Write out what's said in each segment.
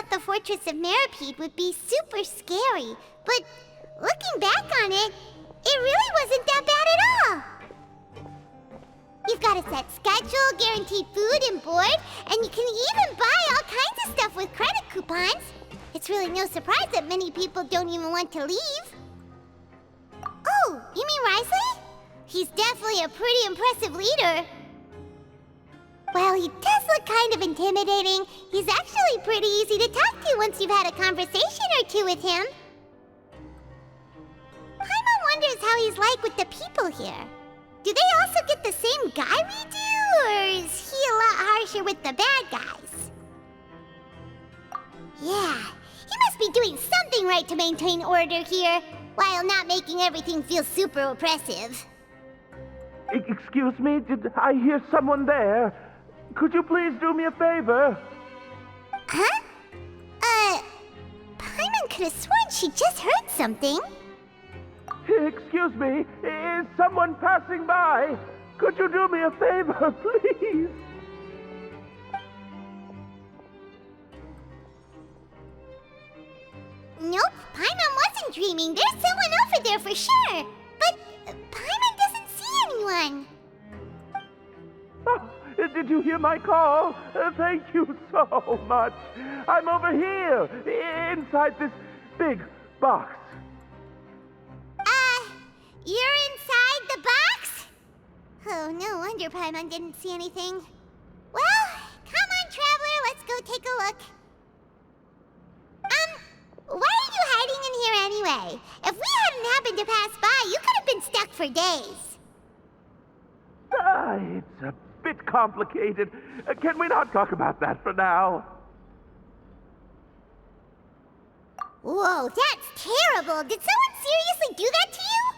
The Fortress of Meripede would be super scary, but looking back on it, it really wasn't that bad at all. You've got a set schedule, guaranteed food and board, and you can even buy all kinds of stuff with credit coupons. It's really no surprise that many people don't even want to leave. Oh, you mean Wriothesley? He's definitely a pretty impressive leader. Well, he does look kind of intimidating. He's actually pretty easy to talk to once you've had a conversation or two with him. Paimon wonders how he's like with the people here. Do they also get the same guy we do, or is he a lot harsher with the bad guys? Yeah, he must be doing something right to maintain order here, while not making everything feel super oppressive. Excuse me, did I hear someone there? Could you please do me a favor? Huh? Paimon could have sworn she just heard something. Excuse me, is someone passing by? Could you do me a favor, please? Nope, Paimon wasn't dreaming. There's someone over there for sure. But Paimon doesn't see anyone. Oh, did you hear my call? Thank you so much. I'm over here, inside this big box. You're inside the box? Oh, no wonder Paimon didn't see anything. Well, come on, Traveler, let's go take a look. Why are you hiding in here anyway? If we hadn't happened to pass by, you could have been stuck for days. It's a bit complicated. Can we not talk about that for now? Whoa, that's terrible. Did someone seriously do that to you?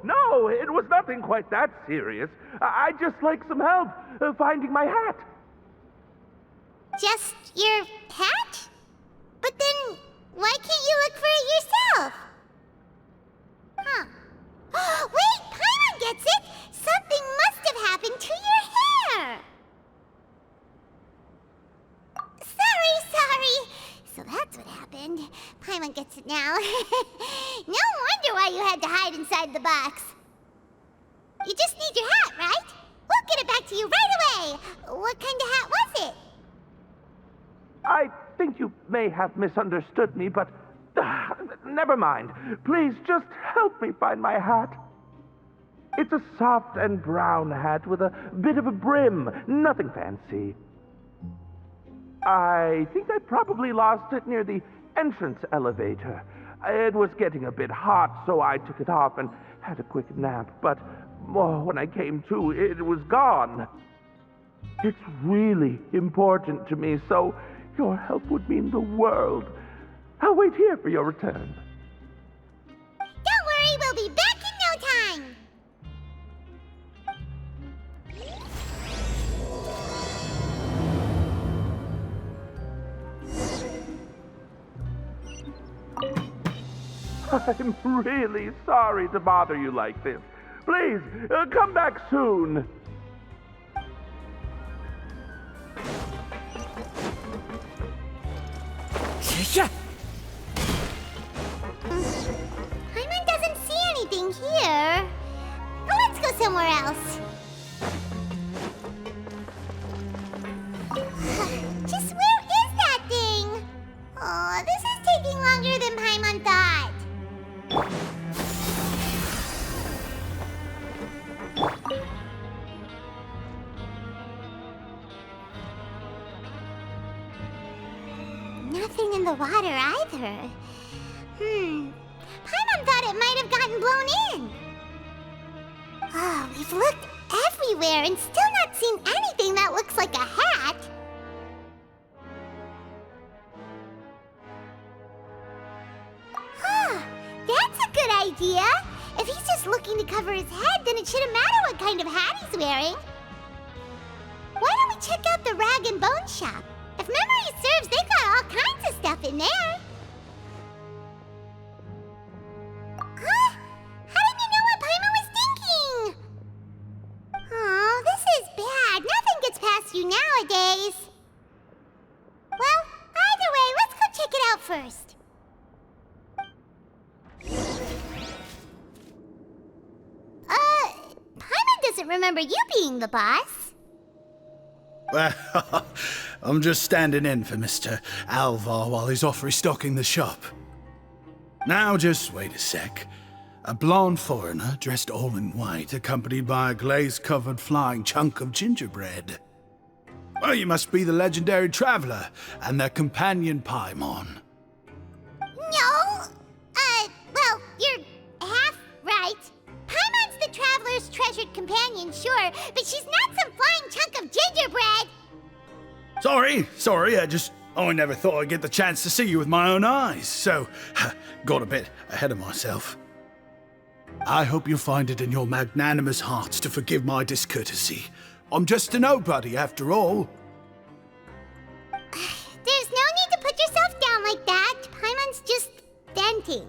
No, it was nothing quite that serious. I'd just like some help finding my hat. Just your hat? But then, why can't you look for it yourself? Huh. Wait, Paimon gets it! Something must have happened to your hair! Sorry. So that's what happened. Paimon gets it now. No wonder why you had to hide inside the box. You just need your hat, right? We'll get it back to you right away. What kind of hat was it? I think you may have misunderstood me, but never mind. Please just help me find my hat. It's a soft and brown hat with a bit of a brim. Nothing fancy. I think I probably lost it near the entrance elevator. It was getting a bit hot, so I took it off and had a quick nap. But when I came to, it was gone. It's really important to me, so your help would mean the world. I'll wait here for your return. Don't worry, we'll be back in no time. I'm really sorry to bother you like this. Please, come back soon. Paimon doesn't see anything here. Let's go somewhere else. Just where is that thing? Oh, this is taking longer than Paimon thought. Nothing in the water either. Paimon thought it might have gotten blown in. Oh, we've looked everywhere and still not seen anything that looks like a hat. That's a good idea. If he's just looking to cover his head, then it shouldn't matter what kind of hat he's wearing. Why don't we check out the Rag and Bone Shop? If memory serves, they've got all kinds of stuff in there. Huh? you nowadays. Well, either way, let's go check it out first. Paimon doesn't remember you being the boss. Well, I'm just standing in for Mr. Alvar while he's off restocking the shop. Now, just wait a sec. A blonde foreigner, dressed all in white, accompanied by a glaze-covered flying chunk of gingerbread. Well, you must be the legendary traveler and their companion Paimon. No! Well, you're half right. Paimon's the traveler's treasured companion, sure, but she's not some flying chunk of gingerbread! Sorry, I never thought I'd get the chance to see you with my own eyes, so got a bit ahead of myself. I hope you find it in your magnanimous hearts to forgive my discourtesy. I'm just a nobody, after all. There's no need to put yourself down like that. Paimon's just venting.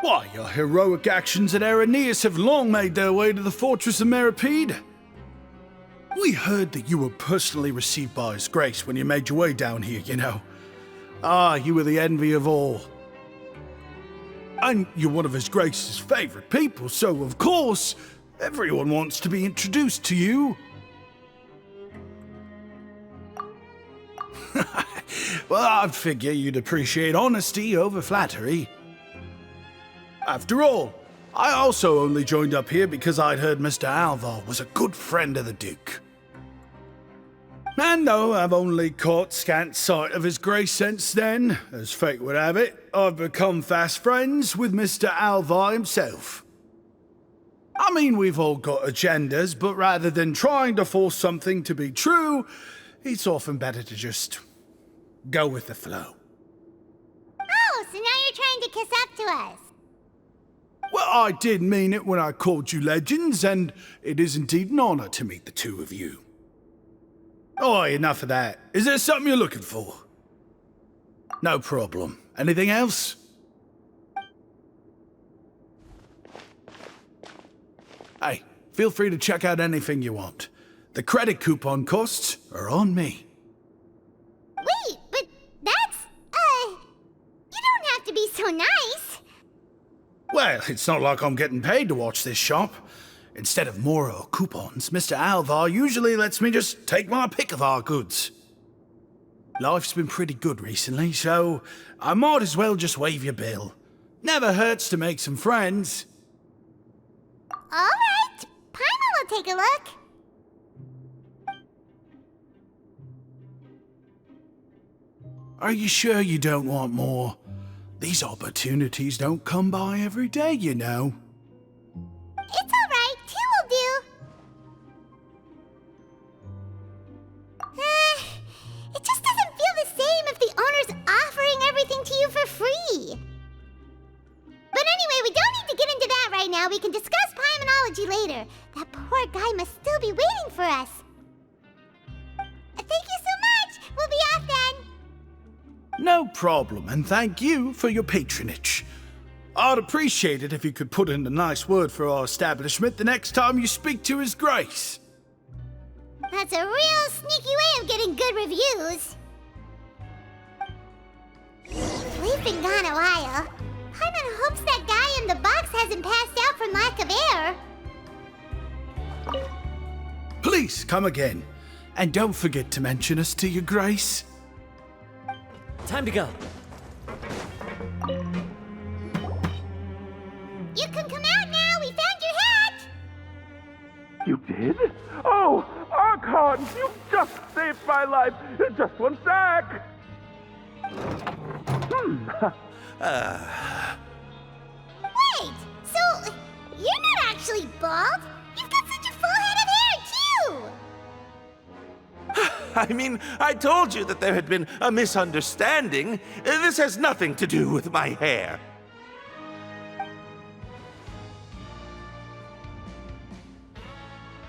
Why, your heroic actions at Aeneas have long made their way to the fortress of Meripede. We heard that you were personally received by His Grace when you made your way down here, you know. You were the envy of all. And you're one of His Grace's favorite people, so of course, everyone wants to be introduced to you. Well, I'd figure you'd appreciate honesty over flattery. After all, I also only joined up here because I'd heard Mr. Alvar was a good friend of the Duke. And though I've only caught scant sight of His Grace since then, as fate would have it, I've become fast friends with Mr. Alvar himself. I mean, we've all got agendas, but rather than trying to force something to be true, it's often better to just go with the flow. Oh, so now you're trying to kiss up to us. Well, I did mean it when I called you legends, and it is indeed an honor to meet the two of you. Oh, enough of that. Is there something you're looking for? No problem. Anything else? Hey, feel free to check out anything you want. The credit coupon costs are on me. Wait, but that's, you don't have to be so nice. Well, it's not like I'm getting paid to watch this shop. Instead of more or coupons, Mr. Alvar usually lets me just take my pick of our goods. Life's been pretty good recently, so I might as well just waive your bill. Never hurts to make some friends. All right, Paimon will take a look. Are you sure you don't want more? These opportunities don't come by every day, you know. It's all right, two will do. It just doesn't feel the same if the owner's offering everything to you for free. But anyway, we don't need to get into that right now. We can discuss Paimenology later. That poor guy must still be waiting for us. Thank you so much. We'll be off then. No problem, and thank you for your patronage. I'd appreciate it if you could put in a nice word for our establishment the next time you speak to His Grace. That's a real sneaky way of getting good reviews. We've been gone a while. Paimon hopes that guy in the box hasn't passed out from lack of air. Please come again, and don't forget to mention us to your Grace. Time to go. You can come out now. We found your hat. You did? Oh, Archon, you just saved my life. Just one sec. Wait, so you're not actually bald? You've got such a full head of hair, too! I mean, I told you that there had been a misunderstanding. This has nothing to do with my hair.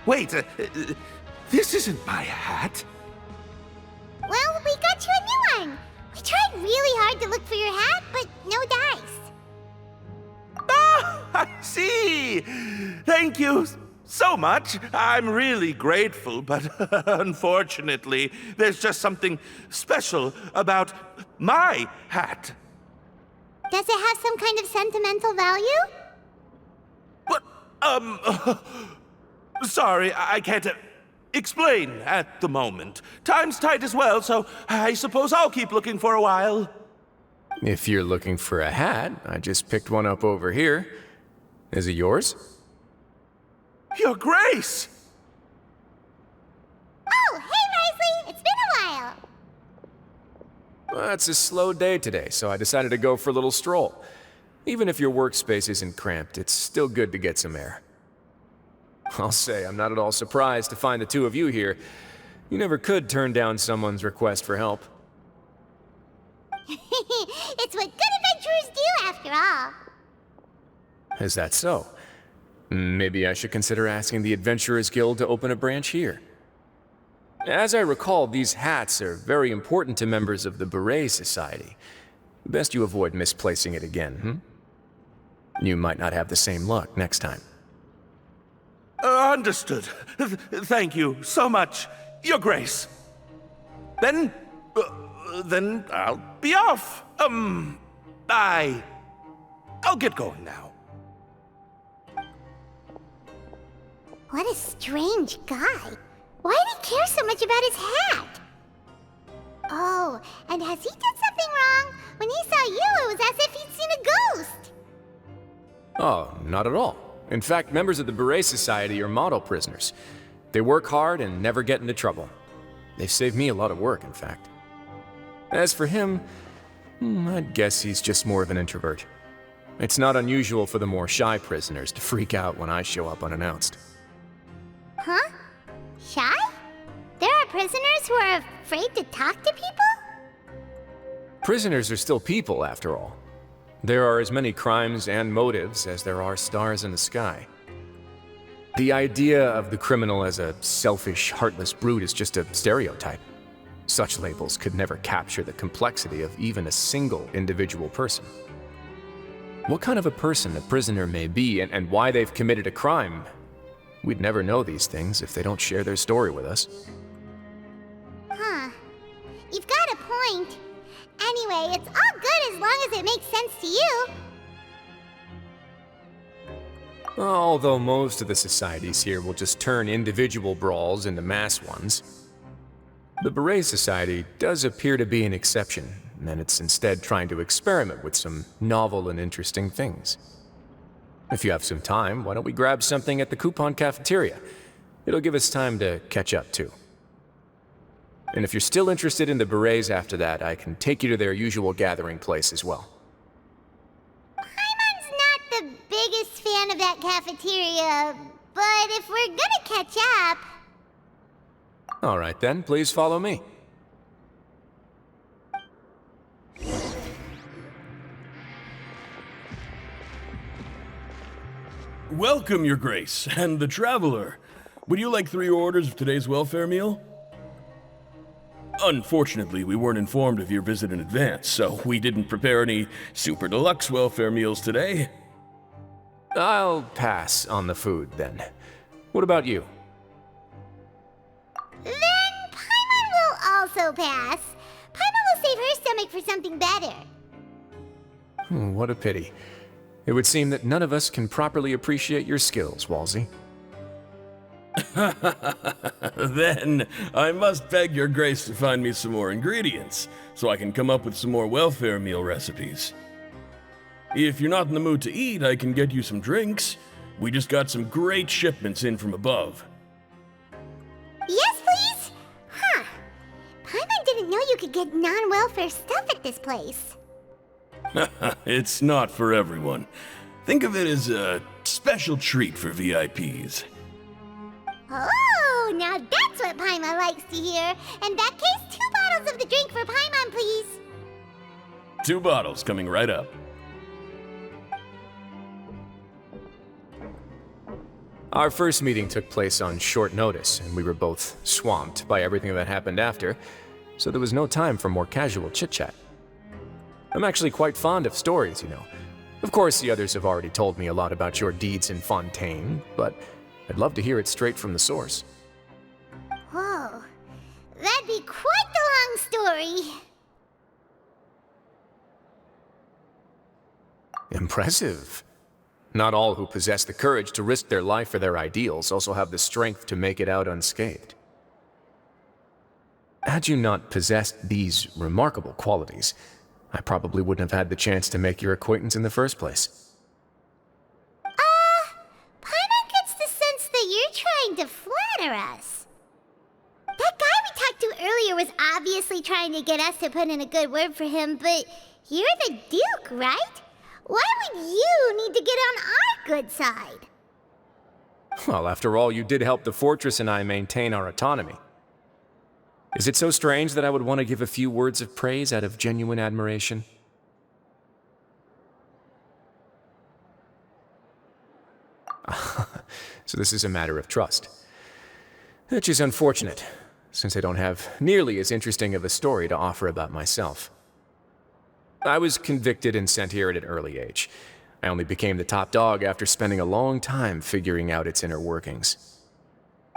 Wait, this isn't my hat. Well, we got you a new one. We tried really hard to look for your hat, but no dice. Ah, I see. Thank you so much. I'm really grateful, but unfortunately, there's just something special about my hat. Does it have some kind of sentimental value? What? Sorry, I can't explain at the moment. Time's tight as well, so I suppose I'll keep looking for a while. If you're looking for a hat, I just picked one up over here. Is it yours? Your Grace! Oh, hey, Wriothesley! It's been a while! Well, it's a slow day today, so I decided to go for a little stroll. Even if your workspace isn't cramped, it's still good to get some air. I'll say, I'm not at all surprised to find the two of you here. You never could turn down someone's request for help. It's what good adventurers do, after all. Is that so? Maybe I should consider asking the Adventurers Guild to open a branch here. As I recall, these hats are very important to members of the Beret Society. Best you avoid misplacing it again, You might not have the same luck next time. Understood. Thank you so much, Your Grace. Then I'll be off. I'll get going now. What a strange guy. Why did he care so much about his hat? Oh, and has he done something wrong? When he saw you, it was as if he'd seen a ghost. Oh, not at all. In fact, members of the Beret Society are model prisoners. They work hard and never get into trouble. They've saved me a lot of work, in fact. As for him, I'd guess he's just more of an introvert. It's not unusual for the more shy prisoners to freak out when I show up unannounced. Huh? Shy? There are prisoners who are afraid to talk to people? Prisoners are still people, after all. There are as many crimes and motives as there are stars in the sky. The idea of the criminal as a selfish, heartless brute is just a stereotype. Such labels could never capture the complexity of even a single individual person. What kind of a person a prisoner may be and why they've committed a crime, we'd never know these things if they don't share their story with us. Huh. You've got a point. Anyway, it's all good as long as it makes sense to you. Although most of the societies here will just turn individual brawls into mass ones. The Beret Society does appear to be an exception, and it's instead trying to experiment with some novel and interesting things. If you have some time, why don't we grab something at the Coupon Cafeteria? It'll give us time to catch up, too. And if you're still interested in the Berets after that, I can take you to their usual gathering place as well. Paimon's not the biggest fan of that cafeteria, but if we're gonna catch up... All right then, please follow me. Welcome, Your Grace, and the Traveler. Would you like 3 orders of today's welfare meal? Unfortunately, we weren't informed of your visit in advance, so we didn't prepare any super deluxe welfare meals today. I'll pass on the food, then. What about you? Then Paimon will also pass. Paimon will save her stomach for something better. What a pity. It would seem that none of us can properly appreciate your skills, Walsey. Then I must beg Your Grace to find me some more ingredients, so I can come up with some more welfare meal recipes. If you're not in the mood to eat, I can get you some drinks. We just got some great shipments in from above. Yes, please? Huh. Paimon didn't know you could get non-welfare stuff at this place. It's not for everyone. Think of it as a special treat for VIPs. Oh, now that's what Paimon likes to hear. In that case, 2 bottles of the drink for Paimon, please. 2 bottles coming right up. Our first meeting took place on short notice, and we were both swamped by everything that happened after, so there was no time for more casual chit-chat. I'm actually quite fond of stories, you know. Of course, the others have already told me a lot about your deeds in Fontaine, but I'd love to hear it straight from the source. Whoa, that'd be quite the long story. Impressive. Not all who possess the courage to risk their life for their ideals also have the strength to make it out unscathed. Had you not possessed these remarkable qualities, I probably wouldn't have had the chance to make your acquaintance in the first place. Paimon gets the sense that you're trying to flatter us. That guy we talked to earlier was obviously trying to get us to put in a good word for him, but you're the Duke, right? Why would you need to get on our good side? Well, after all, you did help the fortress and I maintain our autonomy. Is it so strange that I would want to give a few words of praise out of genuine admiration? So this is a matter of trust. Which is unfortunate, since I don't have nearly as interesting of a story to offer about myself. I was convicted and sent here at an early age. I only became the top dog after spending a long time figuring out its inner workings.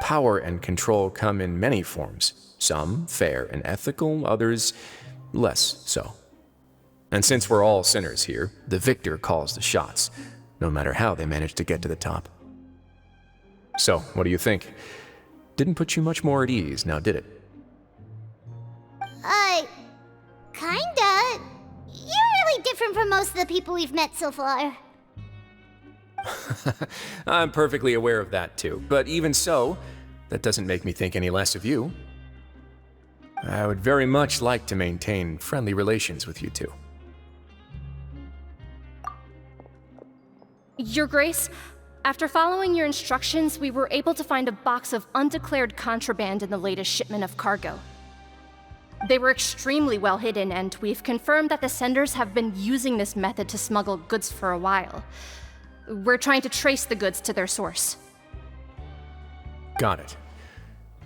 Power and control come in many forms, some fair and ethical, others less so. And since we're all sinners here, the victor calls the shots, no matter how they manage to get to the top. So, what do you think? Didn't put you much more at ease, now did it? Kinda. You're really different from most of the people we've met so far. I'm perfectly aware of that too, but even so, that doesn't make me think any less of you. I would very much like to maintain friendly relations with you two. Your Grace, after following your instructions, we were able to find a box of undeclared contraband in the latest shipment of cargo. They were extremely well hidden, and we've confirmed that the senders have been using this method to smuggle goods for a while. We're trying to trace the goods to their source. Got it.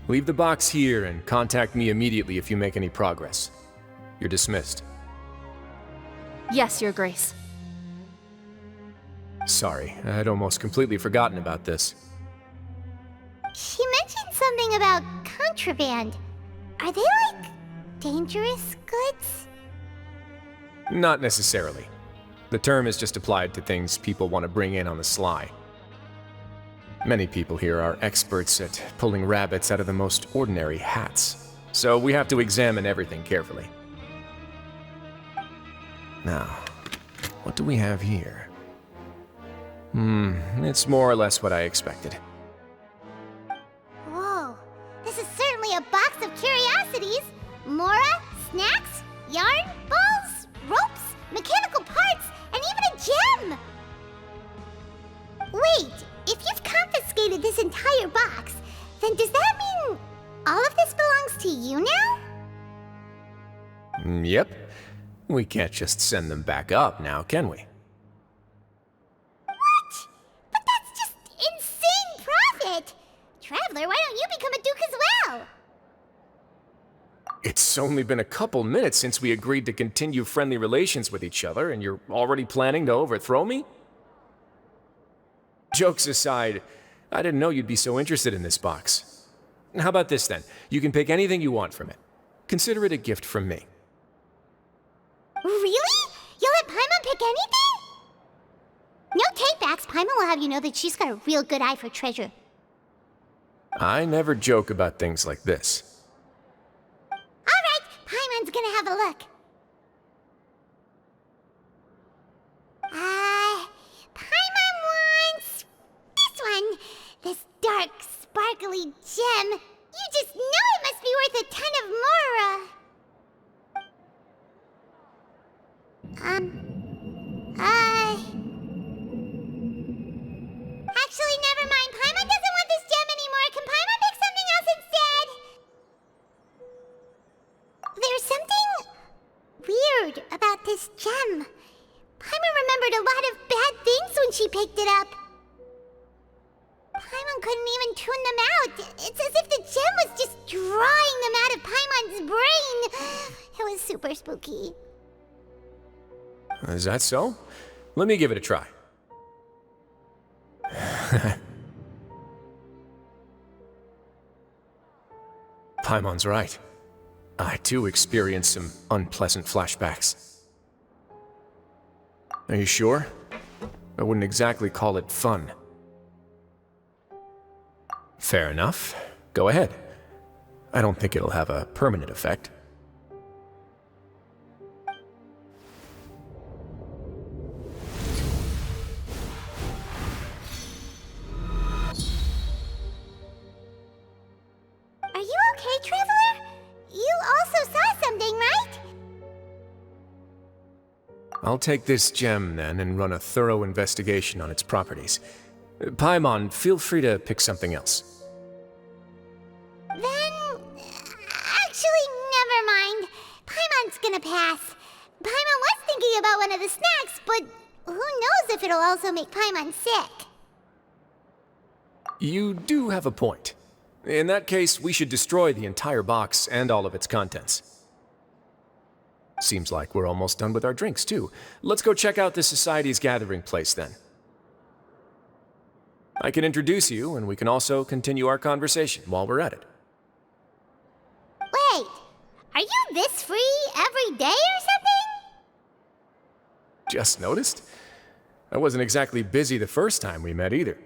Leave the box here and contact me immediately if you make any progress. You're dismissed. Yes, Your Grace. Sorry, I'd almost completely forgotten about this. She mentioned something about contraband. Are they like dangerous goods? Not necessarily. The term is just applied to things people want to bring in on the sly. Many people here are experts at pulling rabbits out of the most ordinary hats, so we have to examine everything carefully. Now, what do we have here? It's more or less what I expected. Whoa, this is certainly a box of curiosities. Mora, snacks, yarn, balls, ropes, mechanical parts, and even a gem! Wait, if you've confiscated this entire box, then does that mean all of this belongs to you now? Yep. We can't just send them back up now, can we? What? But that's just insane profit! Traveler, why don't you become a duke as well? It's only been a couple minutes since we agreed to continue friendly relations with each other, and you're already planning to overthrow me? Jokes aside, I didn't know you'd be so interested in this box. How about this then? You can pick anything you want from it. Consider it a gift from me. Really? You'll let Paimon pick anything? No takebacks. Paimon will have you know that she's got a real good eye for treasure. I never joke about things like this. Alright, Paimon's gonna have a look. Paimon wants this one. This dark, sparkly gem. You just know it must be worth a ton of Mora. Actually, never mind. Paimon doesn't want this gem anymore. Can Paimon pick something else instead? There's something weird about this gem. Paimon remembered a lot of bad things when she picked it up. Paimon couldn't even tune them out. It's as if the gem was just drawing them out of Paimon's brain. It was super spooky. Is that so? Let me give it a try. Paimon's right. I too experienced some unpleasant flashbacks. Are you sure? I wouldn't exactly call it fun. Fair enough. Go ahead. I don't think it'll have a permanent effect. Are you okay, Traveler? You also saw something, right? I'll take this gem then and run a thorough investigation on its properties. Paimon, feel free to pick something else. Then... actually, never mind. Paimon's gonna pass. Paimon was thinking about one of the snacks, but who knows if it'll also make Paimon sick. You do have a point. In that case, we should destroy the entire box and all of its contents. Seems like we're almost done with our drinks, too. Let's go check out the Society's gathering place, then. I can introduce you, and we can also continue our conversation while we're at it. Wait, are you this free every day or something? Just noticed? I wasn't exactly busy the first time we met, either.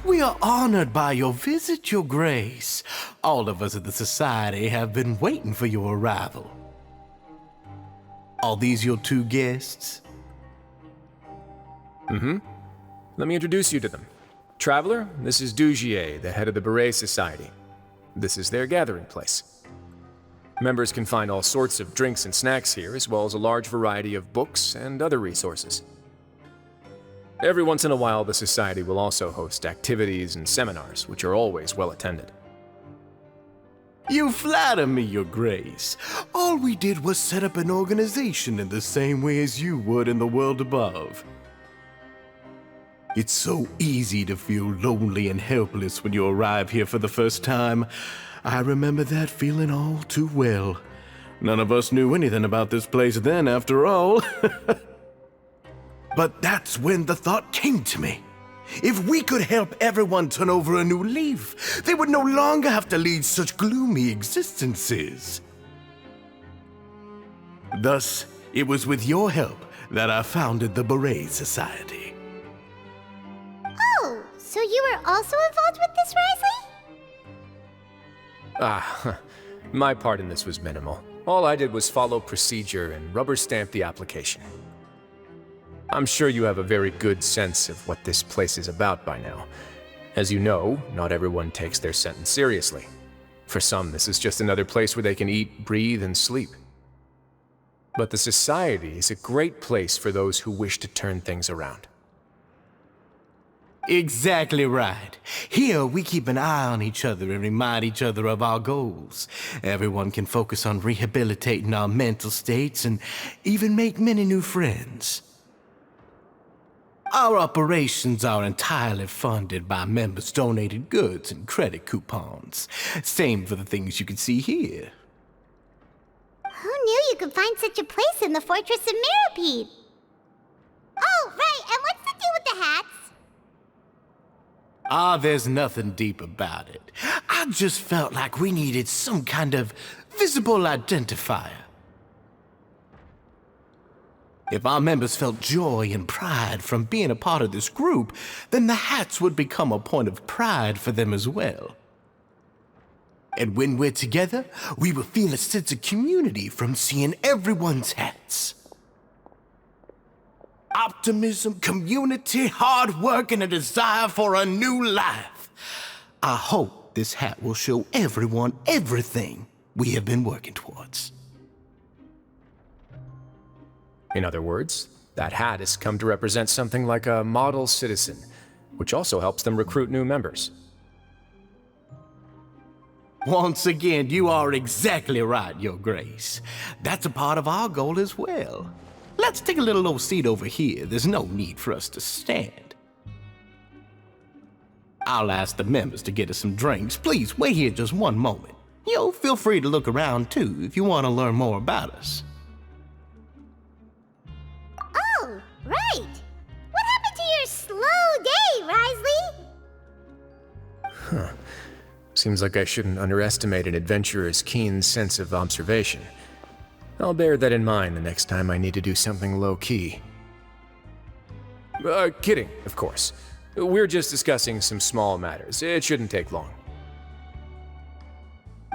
We are honored by your visit, Your Grace. All of us at the Society have been waiting for your arrival. Are these your two guests? Let me introduce you to them. Traveler, this is Dugier, the head of the Beret Society. This is their gathering place. Members can find all sorts of drinks and snacks here, as well as a large variety of books and other resources. Every once in a while, the Society will also host activities and seminars, which are always well attended. You flatter me, Your Grace. All we did was set up an organization in the same way as you would in the world above. It's so easy to feel lonely and helpless when you arrive here for the first time. I remember that feeling all too well. None of us knew anything about this place then, after all. But that's when the thought came to me. If we could help everyone turn over a new leaf, they would no longer have to lead such gloomy existences. Thus, it was with your help that I founded the Beret Society. Oh, so you were also involved with this, Wriothesley? My part in this was minimal. All I did was follow procedure and rubber stamp the application. I'm sure you have a very good sense of what this place is about by now. As you know, not everyone takes their sentence seriously. For some, this is just another place where they can eat, breathe, and sleep. But the Society is a great place for those who wish to turn things around. Exactly right. Here, we keep an eye on each other and remind each other of our goals. Everyone can focus on rehabilitating our mental states and even make many new friends. Our operations are entirely funded by members' donated goods and credit coupons. Same for the things you can see here. Who knew you could find such a place in the Fortress of Mirapede? Oh, right, and what's the deal with the hats? There's nothing deep about it. I just felt like we needed some kind of visible identifier. If our members felt joy and pride from being a part of this group, then the hats would become a point of pride for them as well. And when we're together, we will feel a sense of community from seeing everyone's hats. Optimism, community, hard work, and a desire for a new life. I hope this hat will show everyone everything we have been working towards. In other words, that hat has come to represent something like a model citizen, which also helps them recruit new members. Once again, you are exactly right, Your Grace. That's a part of our goal as well. Let's take a little old seat over here. There's no need for us to stand. I'll ask the members to get us some drinks. Please wait here just one moment. Feel free to look around too if you want to learn more about us. Oh, right. What happened to your slow day, Wriothesley? Seems like I shouldn't underestimate an adventurer's keen sense of observation. I'll bear that in mind the next time I need to do something low-key. Kidding, of course. We're just discussing some small matters. It shouldn't take long.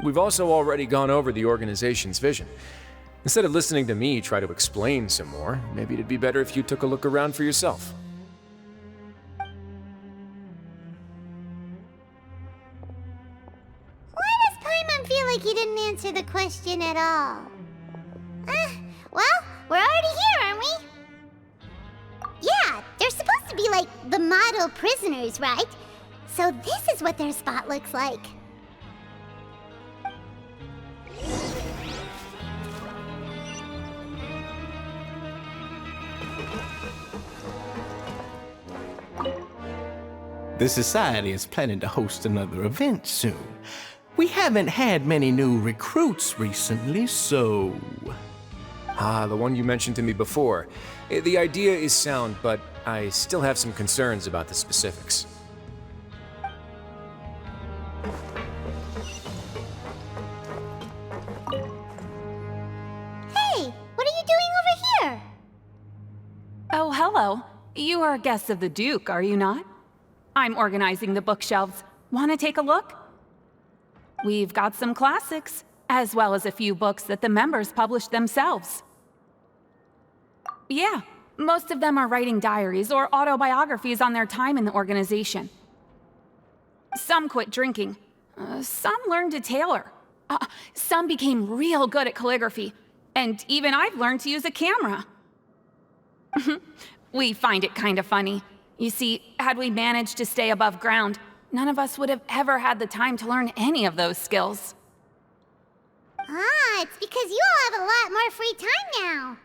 We've also already gone over the organization's vision. Instead of listening to me try to explain some more, maybe it'd be better if you took a look around for yourself. Why does Paimon feel like he didn't answer the question at all? Well, we're already here, aren't we? Yeah, they're supposed to be like the model prisoners, right? So this is what their spot looks like. The Society is planning to host another event soon. We haven't had many new recruits recently, so... The one you mentioned to me before. The idea is sound, but I still have some concerns about the specifics. Hey, what are you doing over here? Oh, hello. You are guests of the Duke, are you not? I'm organizing the bookshelves. Want to take a look? We've got some classics, as well as a few books that the members published themselves. Yeah, most of them are writing diaries or autobiographies on their time in the organization. Some quit drinking. Some learned to tailor. Some became real good at calligraphy. And even I've learned to use a camera. We find it kind of funny. You see, had we managed to stay above ground, none of us would have ever had the time to learn any of those skills. It's because you all have a lot more free time now.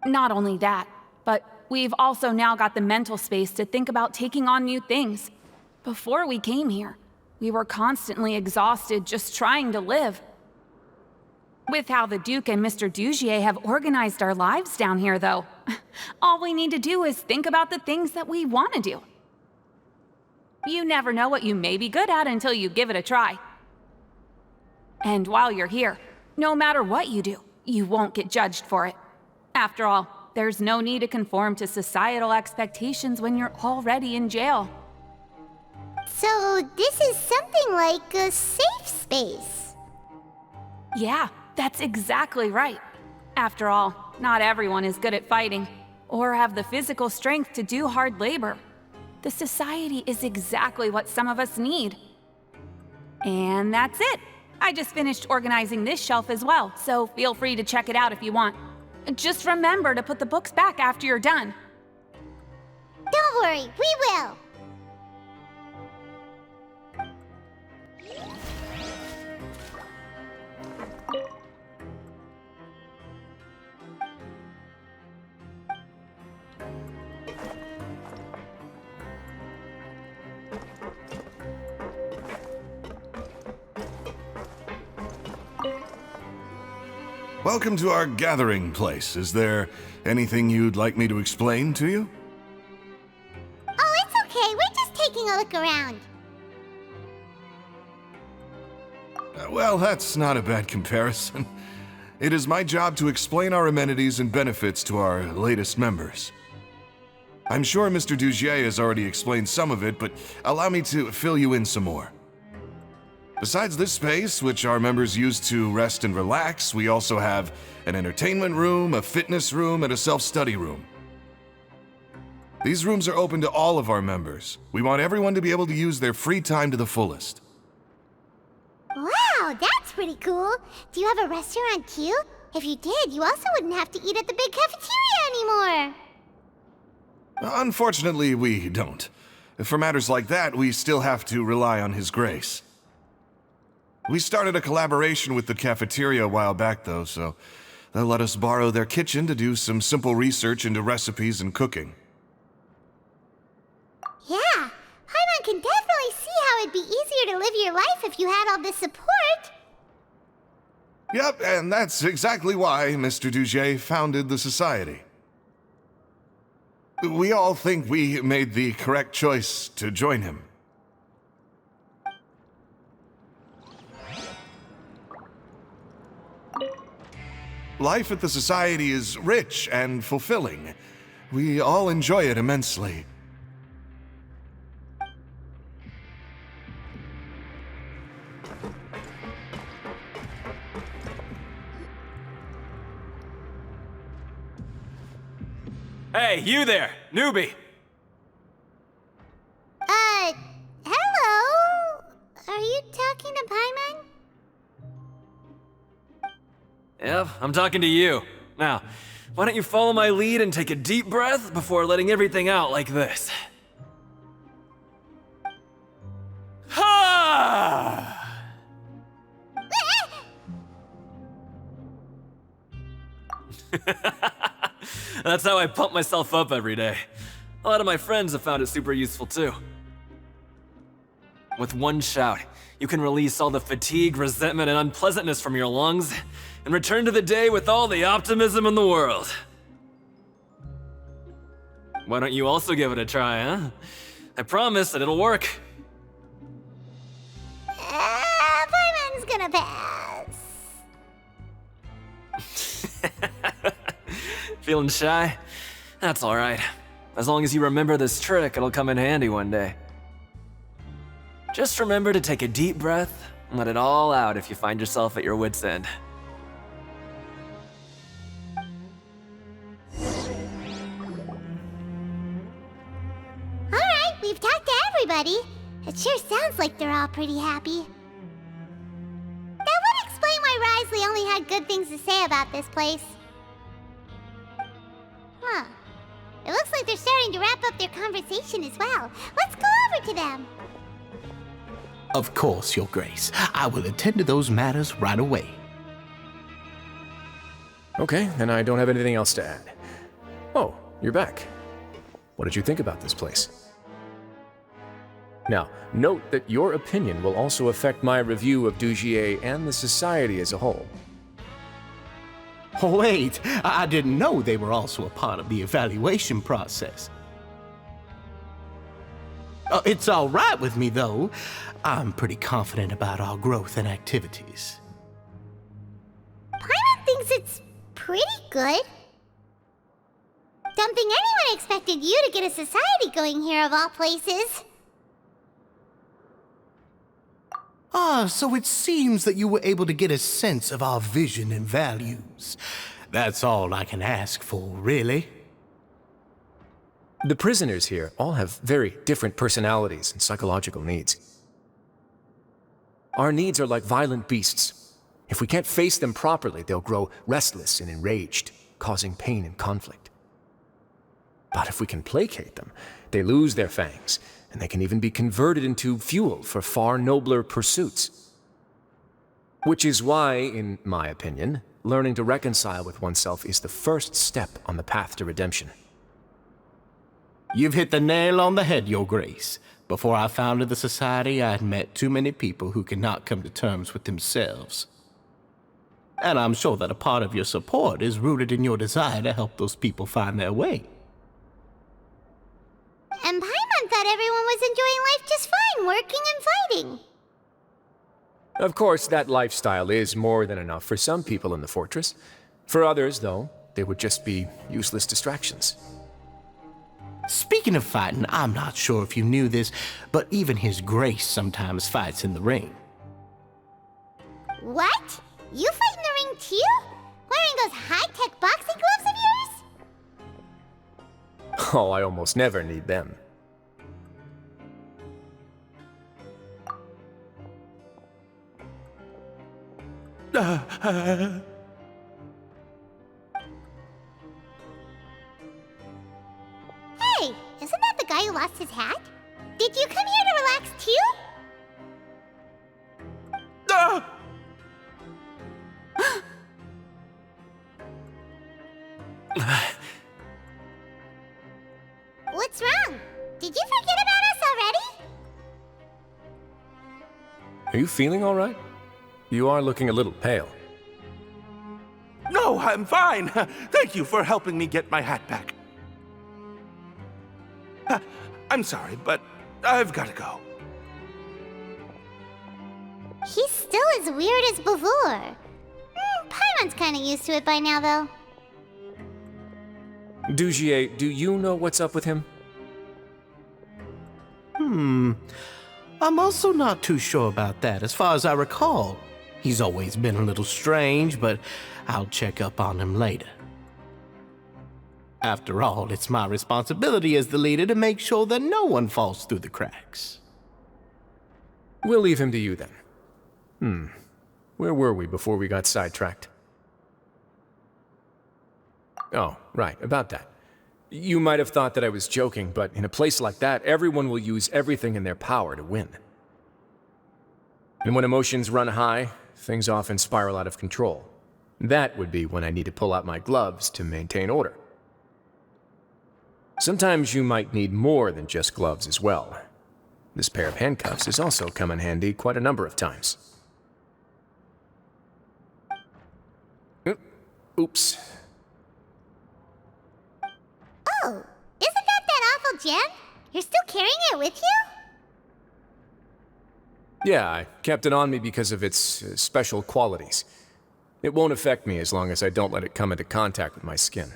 Not only that, but we've also now got the mental space to think about taking on new things. Before we came here, we were constantly exhausted just trying to live. With how the Duke and Mr. Dugier have organized our lives down here, though, all we need to do is think about the things that we want to do. You never know what you may be good at until you give it a try. And while you're here, no matter what you do, you won't get judged for it. After all, there's no need to conform to societal expectations when you're already in jail. So this is something like a safe space. Yeah, that's exactly right. After all, not everyone is good at fighting, or have the physical strength to do hard labor. The society is exactly what some of us need. And that's it. I just finished organizing this shelf as well, so feel free to check it out if you want. Just remember to put the books back after you're done. Don't worry, we will. Welcome to our gathering place. Is there anything you'd like me to explain to you? Oh, it's okay. We're just taking a look around. Well, that's not a bad comparison. It is my job to explain our amenities and benefits to our latest members. I'm sure Mr. Dugier has already explained some of it, but allow me to fill you in some more. Besides this space, which our members use to rest and relax, we also have an entertainment room, a fitness room, and a self-study room. These rooms are open to all of our members. We want everyone to be able to use their free time to the fullest. Wow, that's pretty cool. Do you have a restaurant too? If you did, you also wouldn't have to eat at the big cafeteria anymore. Unfortunately, we don't. For matters like that, we still have to rely on His grace. We started a collaboration with the cafeteria a while back, though, so They'll let us borrow their kitchen to do some simple research into recipes and cooking. Yeah, Paimon can definitely see how it'd be easier to live your life if you had all this support. Yep, and that's exactly why Mr. Dugier founded the Society. We all think we made the correct choice to join him. Life at the Society is rich and fulfilling. We all enjoy it immensely. Hey, you there, newbie! Hello? Are you talking to Paimon? Yep, I'm talking to you. Now, why don't you follow my lead and take a deep breath before letting everything out like this? Ha! That's how I pump myself up every day. A lot of my friends have found it super useful too. With one shout, you can release all the fatigue, resentment, and unpleasantness from your lungs and return to the day with all the optimism in the world. Why don't you also give it a try, huh? I promise that it'll work. Paimon's gonna pass. Feeling shy? That's alright. As long as you remember this trick, it'll come in handy one day. Just remember to take a deep breath and let it all out if you find yourself at your wit's end. Alright, we've talked to everybody. It sure sounds like they're all pretty happy. That would explain why Wriothesley only had good things to say about this place. Huh. It looks like they're starting to wrap up their conversation as well. Let's go over to them. Of course, Your Grace. I will attend to those matters right away. Okay, then I don't have anything else to add. Oh, you're back. What did you think about this place? Now, note that your opinion will also affect my review of Dugier and the Society as a whole. Oh, wait, I didn't know they were also a part of the evaluation process. It's all right with me, though. I'm pretty confident about our growth and activities. Paimon thinks it's pretty good. Don't think anyone expected you to get a society going here of all places. So it seems that you were able to get a sense of our vision and values. That's all I can ask for, really. The prisoners here all have very different personalities and psychological needs. Our needs are like violent beasts. If we can't face them properly, they'll grow restless and enraged, causing pain and conflict. But if we can placate them, they lose their fangs, and they can even be converted into fuel for far nobler pursuits. Which is why, in my opinion, learning to reconcile with oneself is the first step on the path to redemption. You've hit the nail on the head, Your Grace. Before I founded the Society, I had met too many people who could not come to terms with themselves. And I'm sure that a part of your support is rooted in your desire to help those people find their way. And Paimon thought everyone was enjoying life just fine, working and fighting. Of course, that lifestyle is more than enough for some people in the fortress. For others, though, they would just be useless distractions. Speaking of fighting, I'm not sure if you knew this, but even His Grace sometimes fights in the ring. What? You fight in the ring too? Wearing those high-tech boxing gloves of yours? Oh, I almost never need them. Hey, isn't that the guy who lost his hat? Did you come here to relax too? What's wrong? Did you forget about us already? Are you feeling all right? You are looking a little pale. No, I'm fine. Thank you for helping me get my hat back. I'm sorry, but I've got to go. He's still as weird as before. Paimon's kinda used to it by now, though. Dugier, do you know what's up with him? I'm also not too sure about that. As far as I recall, he's always been a little strange, but I'll check up on him later. After all, it's my responsibility as the leader to make sure that no one falls through the cracks. We'll leave him to you then. Where were we before we got sidetracked? Oh, right, about that. You might have thought that I was joking, but in a place like that, everyone will use everything in their power to win. And when emotions run high, things often spiral out of control. That would be when I need to pull out my gloves to maintain order. Sometimes you might need more than just gloves as well. This pair of handcuffs has also come in handy quite a number of times. Oops. Oh, isn't that awful gem? You're still carrying it with you? Yeah, I kept it on me because of its special qualities. It won't affect me as long as I don't let it come into contact with my skin.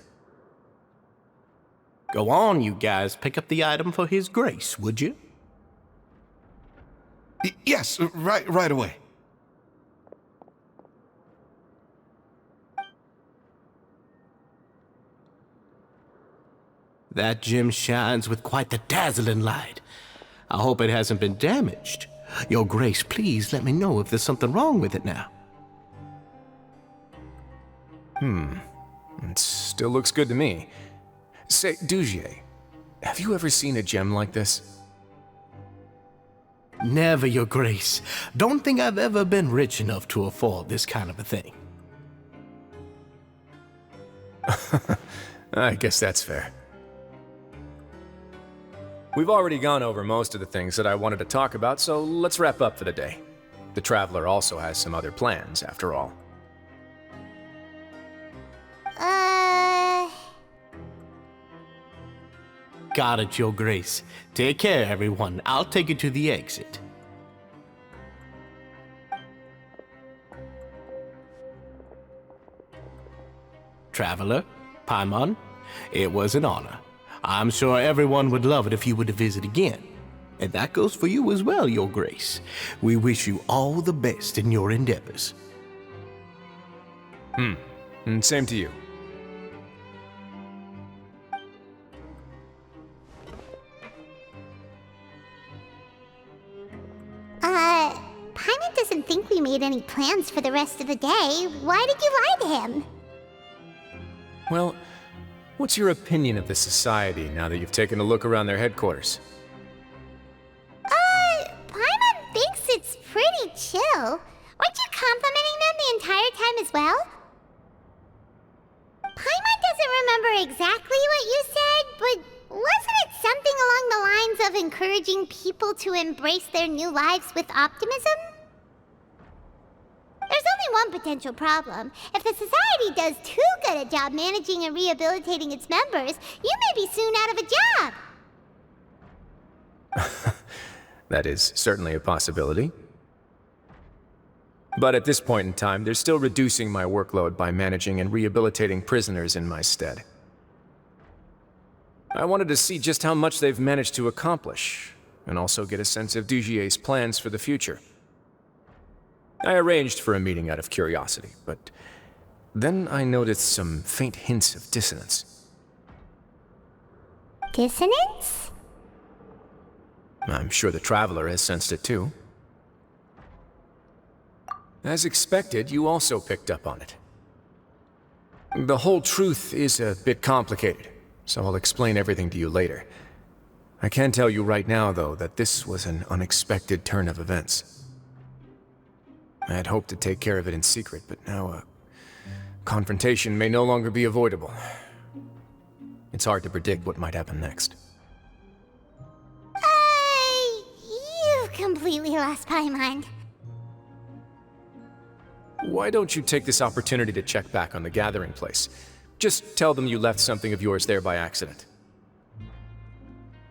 Go on, you guys. Pick up the item for His Grace, would you? Yes, right away. That gem shines with quite the dazzling light. I hope it hasn't been damaged. Your Grace, please let me know if there's something wrong with it now. It still looks good to me. Say, Dugier, have you ever seen a gem like this? Never, Your Grace. Don't think I've ever been rich enough to afford this kind of a thing. I guess that's fair. We've already gone over most of the things that I wanted to talk about, so let's wrap up for the day. The Traveler also has some other plans, after all. Got it, Your Grace. Take care, everyone. I'll take you to the exit. Traveler, Paimon, it was an honor. I'm sure everyone would love it if you were to visit again. And that goes for you as well, Your Grace. We wish you all the best in your endeavors. And same to you. Paimon doesn't think we made any plans for the rest of the day. Why did you lie to him? Well, what's your opinion of the Society now that you've taken a look around their headquarters? Paimon thinks it's pretty chill. Aren't you complimenting them the entire time as well? Paimon doesn't remember exactly what you said, but wasn't it something along the lines of encouraging people to embrace their new lives with optimism? There's only one potential problem. If the Society does too good a job managing and rehabilitating its members, you may be soon out of a job. That is certainly a possibility. But at this point in time, they're still reducing my workload by managing and rehabilitating prisoners in my stead. I wanted to see just how much they've managed to accomplish, and also get a sense of Dugier's plans for the future. I arranged for a meeting out of curiosity, but then I noticed some faint hints of dissonance. Dissonance? I'm sure the Traveler has sensed it too. As expected, you also picked up on it. The whole truth is a bit complicated, so I'll explain everything to you later. I can tell you right now, though, that this was an unexpected turn of events. I had hoped to take care of it in secret, but now a confrontation may no longer be avoidable. It's hard to predict what might happen next. completely lost Paimon. Why don't you take this opportunity to check back on the gathering place? Just tell them you left something of yours there by accident.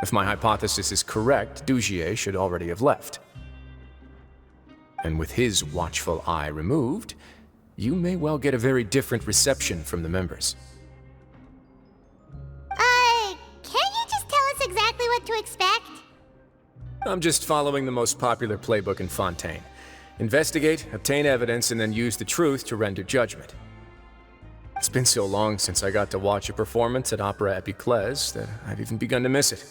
If my hypothesis is correct, Dugier should already have left. And with his watchful eye removed, you may well get a very different reception from the members. Can't you just tell us exactly what to expect? I'm just following the most popular playbook in Fontaine. Investigate, obtain evidence, and then use the truth to render judgment. It's been so long since I got to watch a performance at Opera Epiclese that I've even begun to miss it.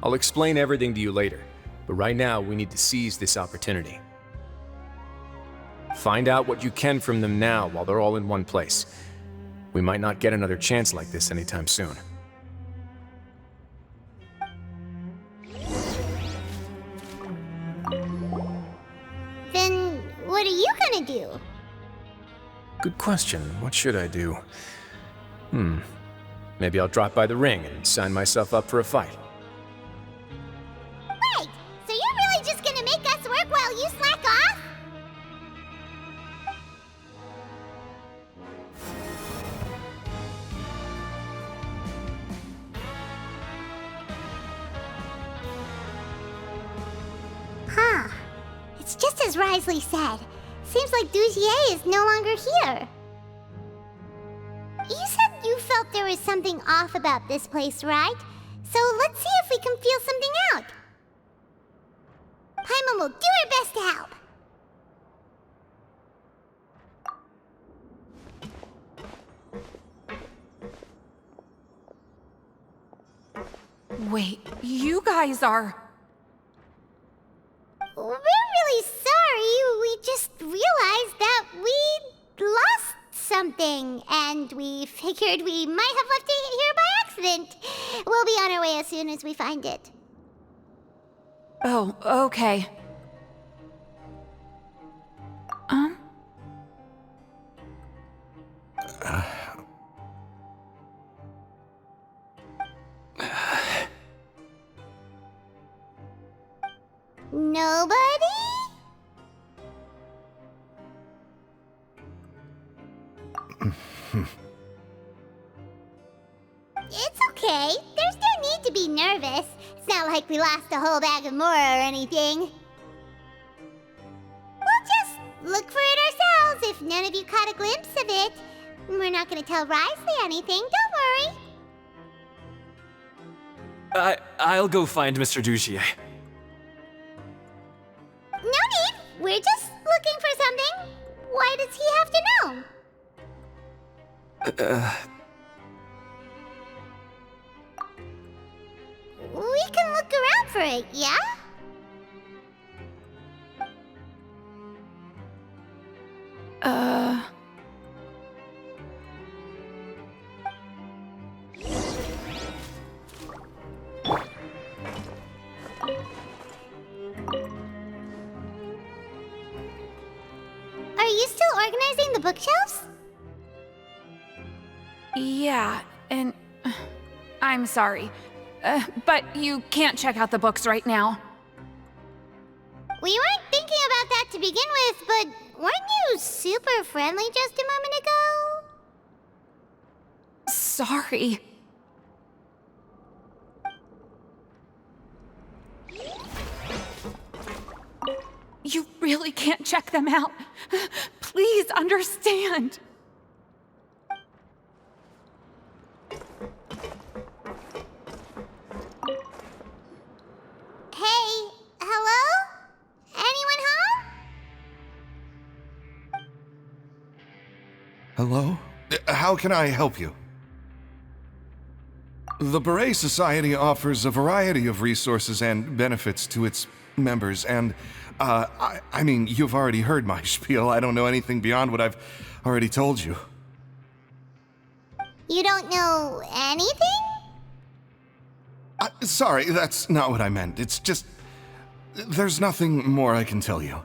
I'll explain everything to you later, but right now we need to seize this opportunity. Find out what you can from them now while they're all in one place. We might not get another chance like this anytime soon. Then what are you gonna do? Good question. What should I do? Maybe I'll drop by the ring and sign myself up for a fight. Wait, so you're really just gonna make us work while you slack off? Huh. It's just as Wriothesley said. Seems like Dugier is no longer here. You said you felt there was something off about this place, right? So let's see if we can feel something out. Paimon will do her best to help. Wait, you guys are... We're really sorry. We just realized that we lost something, and we figured we might have left it here by accident. We'll be on our way as soon as we find it. Oh, okay. Nobody? It's okay. There's no need to be nervous. It's not like we lost a whole bag of Mora or anything. We'll just look for it ourselves if none of you caught a glimpse of it. We're not gonna tell Wriothesley anything, don't worry. I'll go find Mr. Dugier. No need. We're just looking for something. Why does he have to know? We can look around for it, yeah? Are you still organizing the bookshelves? Yeah, and... I'm sorry. But you can't check out the books right now. We weren't thinking about that to begin with, but weren't you super friendly just a moment ago? Sorry. You really can't check them out. Please understand. Hey, hello? Anyone home? Hello? How can I help you? The Beret Society offers a variety of resources and benefits to its members, and, I mean, you've already heard my spiel. I don't know anything beyond what I've already told you. You don't know anything? Sorry, that's not what I meant. It's just... there's nothing more I can tell you.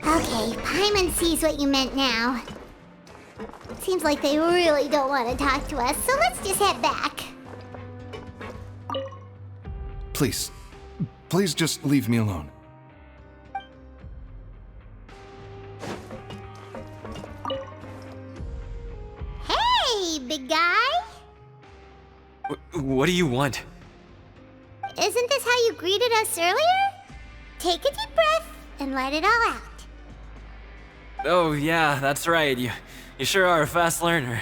Okay, Paimon sees what you meant now. Seems like they really don't want to talk to us, so let's just head back. Please. Please just leave me alone. Hey, big guy! What do you want? Isn't this how you greeted us earlier? Take a deep breath and let it all out. Oh yeah, that's right. You sure are a fast learner.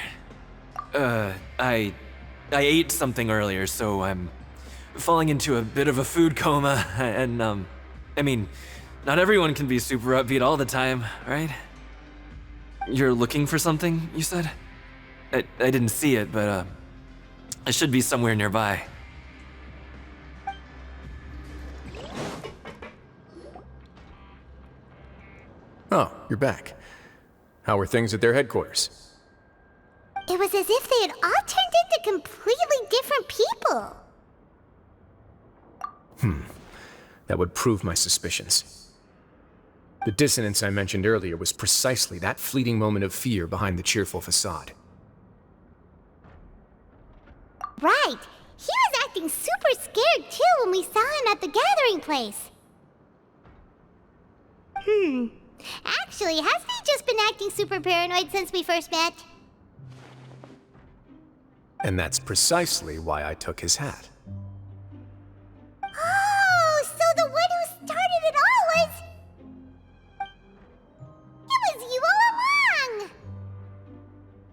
I ate something earlier, so I'm falling into a bit of a food coma, and I mean, not everyone can be super upbeat all the time, right? You're looking for something, you said? I didn't see it, but it should be somewhere nearby. Oh, you're back. How were things at their headquarters? It was as if they had all turned into completely different people. That would prove my suspicions. The dissonance I mentioned earlier was precisely that fleeting moment of fear behind the cheerful facade. Right. He was acting super scared too when we saw him at the gathering place. Actually, hasn't he just been acting super paranoid since we first met? And that's precisely why I took his hat. Oh, so the one who started it all was... It was you all along!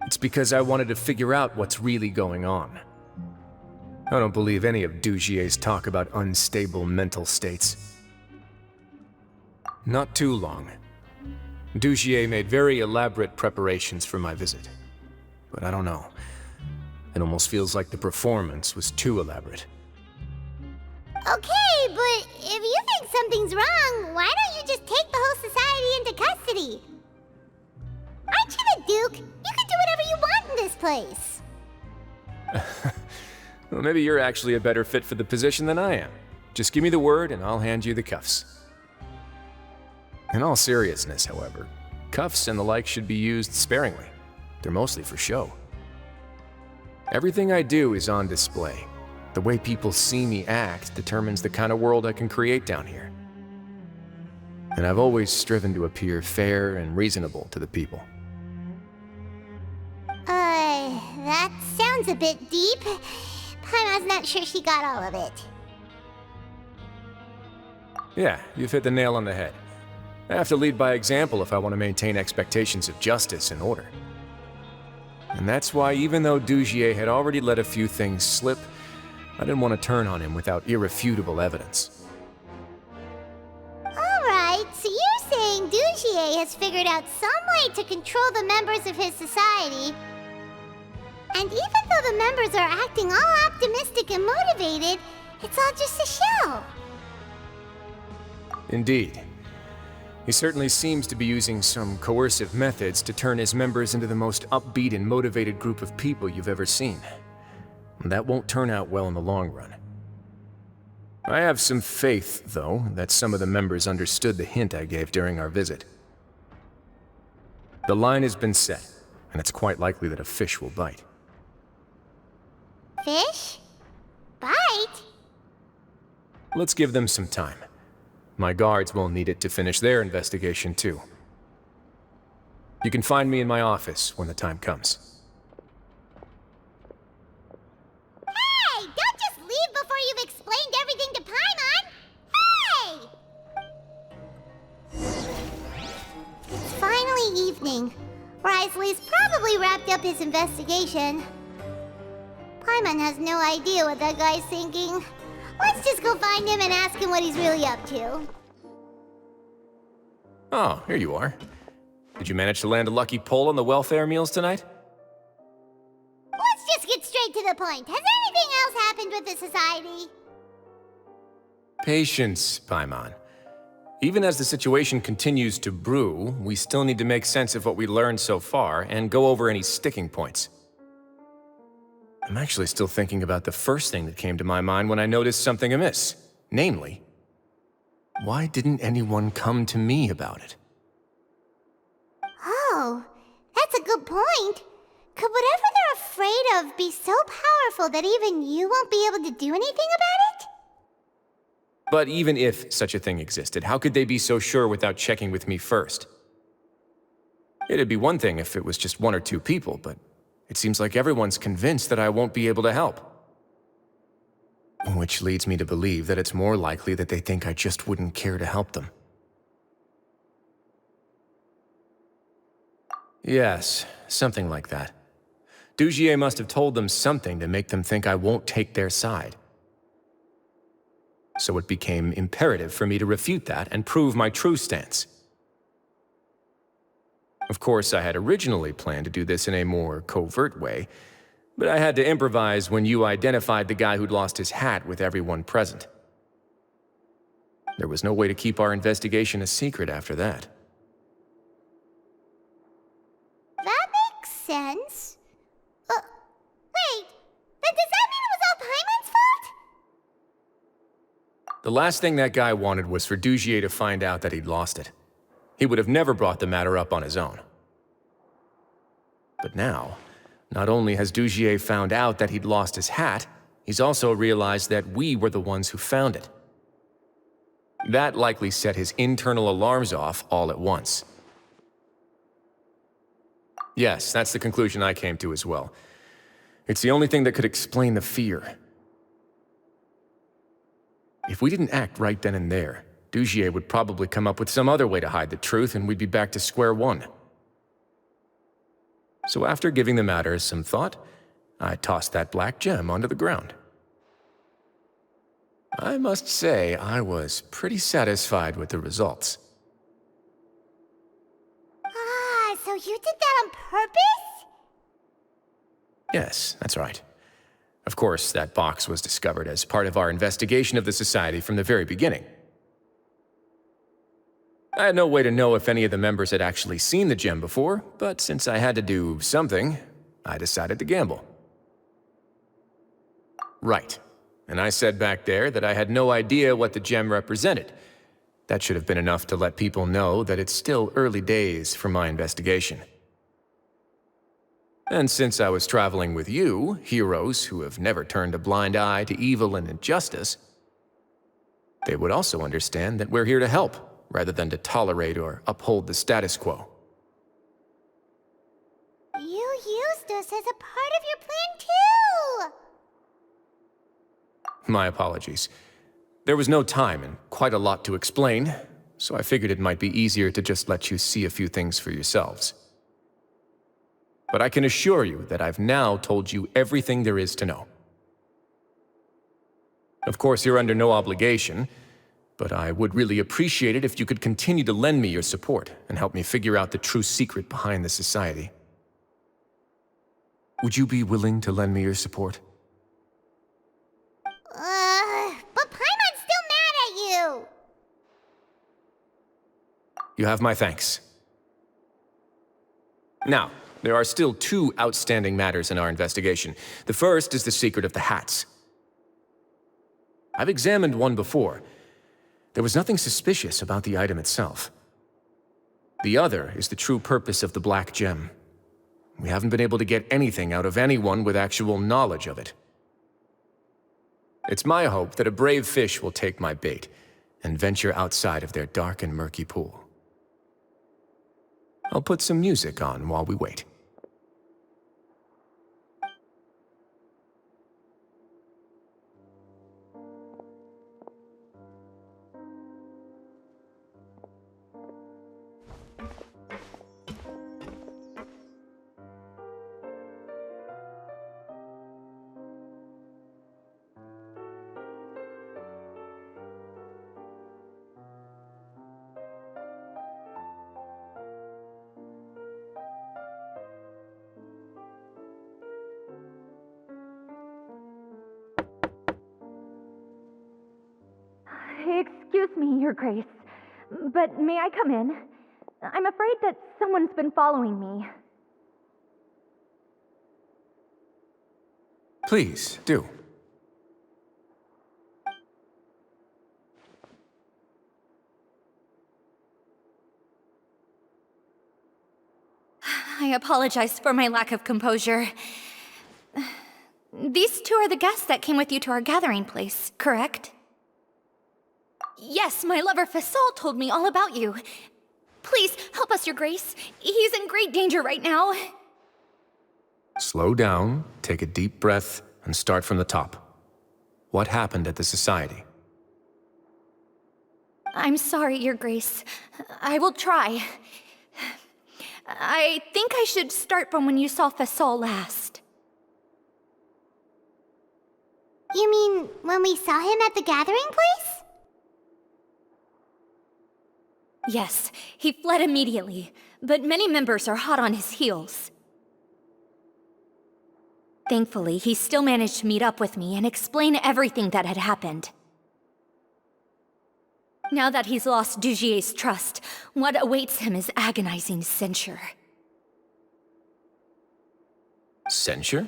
It's because I wanted to figure out what's really going on. I don't believe any of Dugier's talk about unstable mental states. Not too long. Dugier made very elaborate preparations for my visit. But I don't know. It almost feels like the performance was too elaborate. Okay, but if you think something's wrong, why don't you just take the whole society into custody? Aren't you the Duke? You can do whatever you want in this place. Well, maybe you're actually a better fit for the position than I am. Just give me the word and I'll hand you the cuffs. In all seriousness, however, cuffs and the like should be used sparingly. They're mostly for show. Everything I do is on display. The way people see me act determines the kind of world I can create down here. And I've always striven to appear fair and reasonable to the people. That sounds a bit deep. Paimon's not sure she got all of it. Yeah, you've hit the nail on the head. I have to lead by example if I want to maintain expectations of justice and order. And that's why, even though Dugier had already let a few things slip, I didn't want to turn on him without irrefutable evidence. Alright, so you're saying Dugier has figured out some way to control the members of his society. And even though the members are acting all optimistic and motivated, it's all just a show. Indeed. He certainly seems to be using some coercive methods to turn his members into the most upbeat and motivated group of people you've ever seen. And that won't turn out well in the long run. I have some faith, though, that some of the members understood the hint I gave during our visit. The line has been set, and it's quite likely that a fish will bite. Fish? Bite? Let's give them some time. My guards will need it to finish their investigation, too. You can find me in my office when the time comes. Hey! Don't just leave before you've explained everything to Paimon! Hey! It's finally evening. Wriothesley's probably wrapped up his investigation. Paimon has no idea what that guy's thinking. Let's just go find him and ask him what he's really up to. Oh, here you are. Did you manage to land a lucky pull on the welfare meals tonight? Let's just get straight to the point. Has anything else happened with the society? Patience, Paimon. Even as the situation continues to brew, we still need to make sense of what we learned so far and go over any sticking points. I'm actually still thinking about the first thing that came to my mind when I noticed something amiss. Namely, why didn't anyone come to me about it? Oh, that's a good point. Could whatever they're afraid of be so powerful that even you won't be able to do anything about it? But even if such a thing existed, how could they be so sure without checking with me first? It'd be one thing if it was just one or two people, but it seems like everyone's convinced that I won't be able to help. Which leads me to believe that it's more likely that they think I just wouldn't care to help them. Yes, something like that. Dugier must have told them something to make them think I won't take their side. So it became imperative for me to refute that and prove my true stance. Of course, I had originally planned to do this in a more covert way, but I had to improvise when you identified the guy who'd lost his hat with everyone present. There was no way to keep our investigation a secret after that. That makes sense. Wait, then does that mean it was all Paimon's fault? The last thing that guy wanted was for Dugier to find out that he'd lost it. He would have never brought the matter up on his own. But now, not only has Dugier found out that he'd lost his hat, he's also realized that we were the ones who found it. That likely set his internal alarms off all at once. Yes, that's the conclusion I came to as well. It's the only thing that could explain the fear. If we didn't act right then and there, Dugier would probably come up with some other way to hide the truth and we'd be back to square one. So after giving the matter some thought, I tossed that black gem onto the ground. I must say, I was pretty satisfied with the results. So you did that on purpose? Yes, that's right. Of course, that box was discovered as part of our investigation of the Society from the very beginning. I had no way to know if any of the members had actually seen the gem before, but since I had to do something, I decided to gamble. Right. And I said back there that I had no idea what the gem represented. That should have been enough to let people know that it's still early days for my investigation. And since I was traveling with you, heroes who have never turned a blind eye to evil and injustice, they would also understand that we're here to help, rather than to tolerate or uphold the status quo. You used us as a part of your plan too! My apologies. There was no time and quite a lot to explain, so I figured it might be easier to just let you see a few things for yourselves. But I can assure you that I've now told you everything there is to know. Of course, you're under no obligation, but I would really appreciate it if you could continue to lend me your support and help me figure out the true secret behind the Society. Would you be willing to lend me your support? But Paimon's still mad at you! You have my thanks. Now, there are still two outstanding matters in our investigation. The first is the secret of the hats. I've examined one before. There was nothing suspicious about the item itself. The other is the true purpose of the black gem. We haven't been able to get anything out of anyone with actual knowledge of it. It's my hope that a brave fish will take my bait and venture outside of their dark and murky pool. I'll put some music on while we wait. Excuse me, Your Grace, but may I come in? I'm afraid that someone's been following me. Please, do. I apologize for my lack of composure. These two are the guests that came with you to our gathering place, correct? yes, my lover Fasol told me all about you. Please, help us, Your Grace. He's in great danger right now. Slow down, take a deep breath, and start from the top. What happened at the Society? I'm sorry, Your Grace. I will try. I think I should start from when you saw Fasol last. You mean when we saw him at the gathering place? Yes, he fled immediately, but many members are hot on his heels. Thankfully, he still managed to meet up with me and explain everything that had happened. Now that he's lost Dugier's trust, what awaits him is agonizing censure. Censure?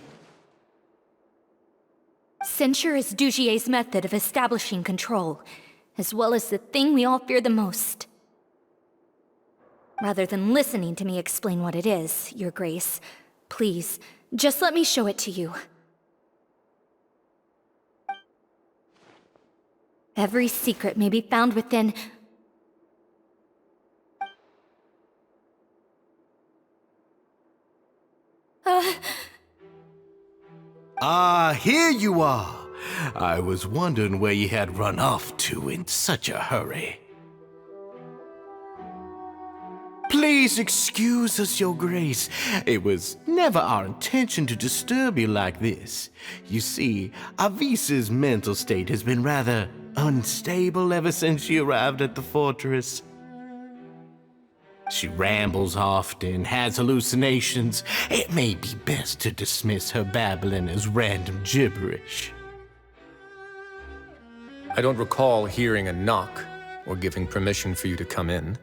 Censure is Dugier's method of establishing control, as well as the thing we all fear the most. Rather than listening to me explain what it is, Your Grace, please, just let me show it to you. Every secret may be found within... Here you are. I was wondering where you had run off to in such a hurry. Please excuse us, Your Grace. It was never our intention to disturb you like this. You see, Avisa's mental state has been rather unstable ever since she arrived at the fortress. She rambles often, has hallucinations. It may be best to dismiss her babbling as random gibberish. I don't recall hearing a knock or giving permission for you to come in.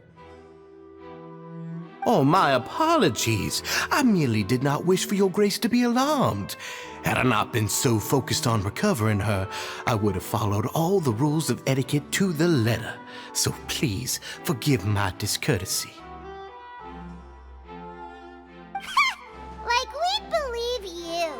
Oh, my apologies. I merely did not wish for Your Grace to be alarmed. Had I not been so focused on recovering her, I would have followed all the rules of etiquette to the letter. So please, forgive my discourtesy. Like we believe you.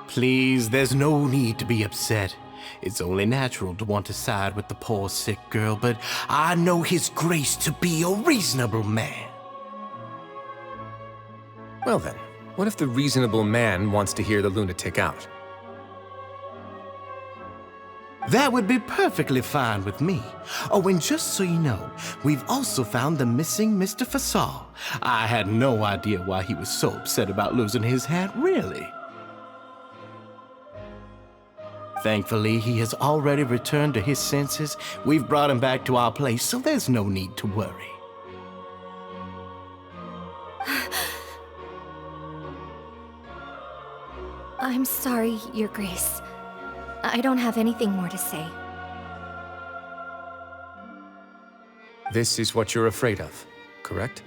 Please, there's no need to be upset. It's only natural to want to side with the poor sick girl, but I know His Grace to be a reasonable man. Well then, what if the reasonable man wants to hear the lunatic out? That would be perfectly fine with me. Oh, and just so you know, we've also found the missing Mr. Fasol. I had no idea why he was so upset about losing his hat, really. Thankfully, he has already returned to his senses. We've brought him back to our place, so there's no need to worry. I'm sorry, Your Grace. I don't have anything more to say. This is what you're afraid of, correct?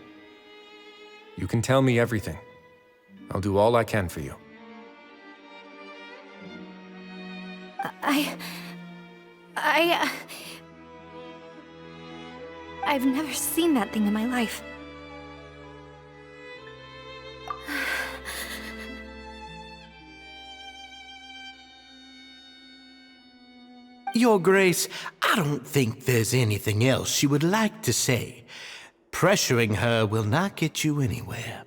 You can tell me everything. I'll do all I can for you. I've never seen that thing in my life. Your Grace, I don't think there's anything else she would like to say. Pressuring her will not get you anywhere.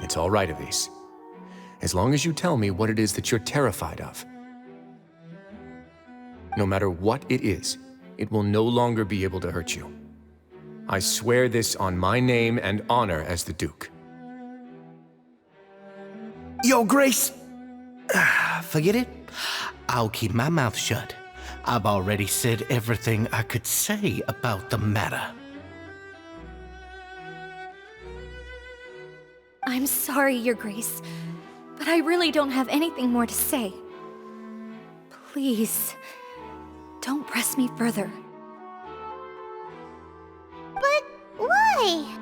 It's all right, Avise. As long as you tell me what it is that you're terrified of. No matter what it is, it will no longer be able to hurt you. I swear this on my name and honor as the Duke. Your Grace, forget it. I'll keep my mouth shut. I've already said everything I could say about the matter. I'm sorry, Your Grace, but I really don't have anything more to say. Please, don't press me further. But why?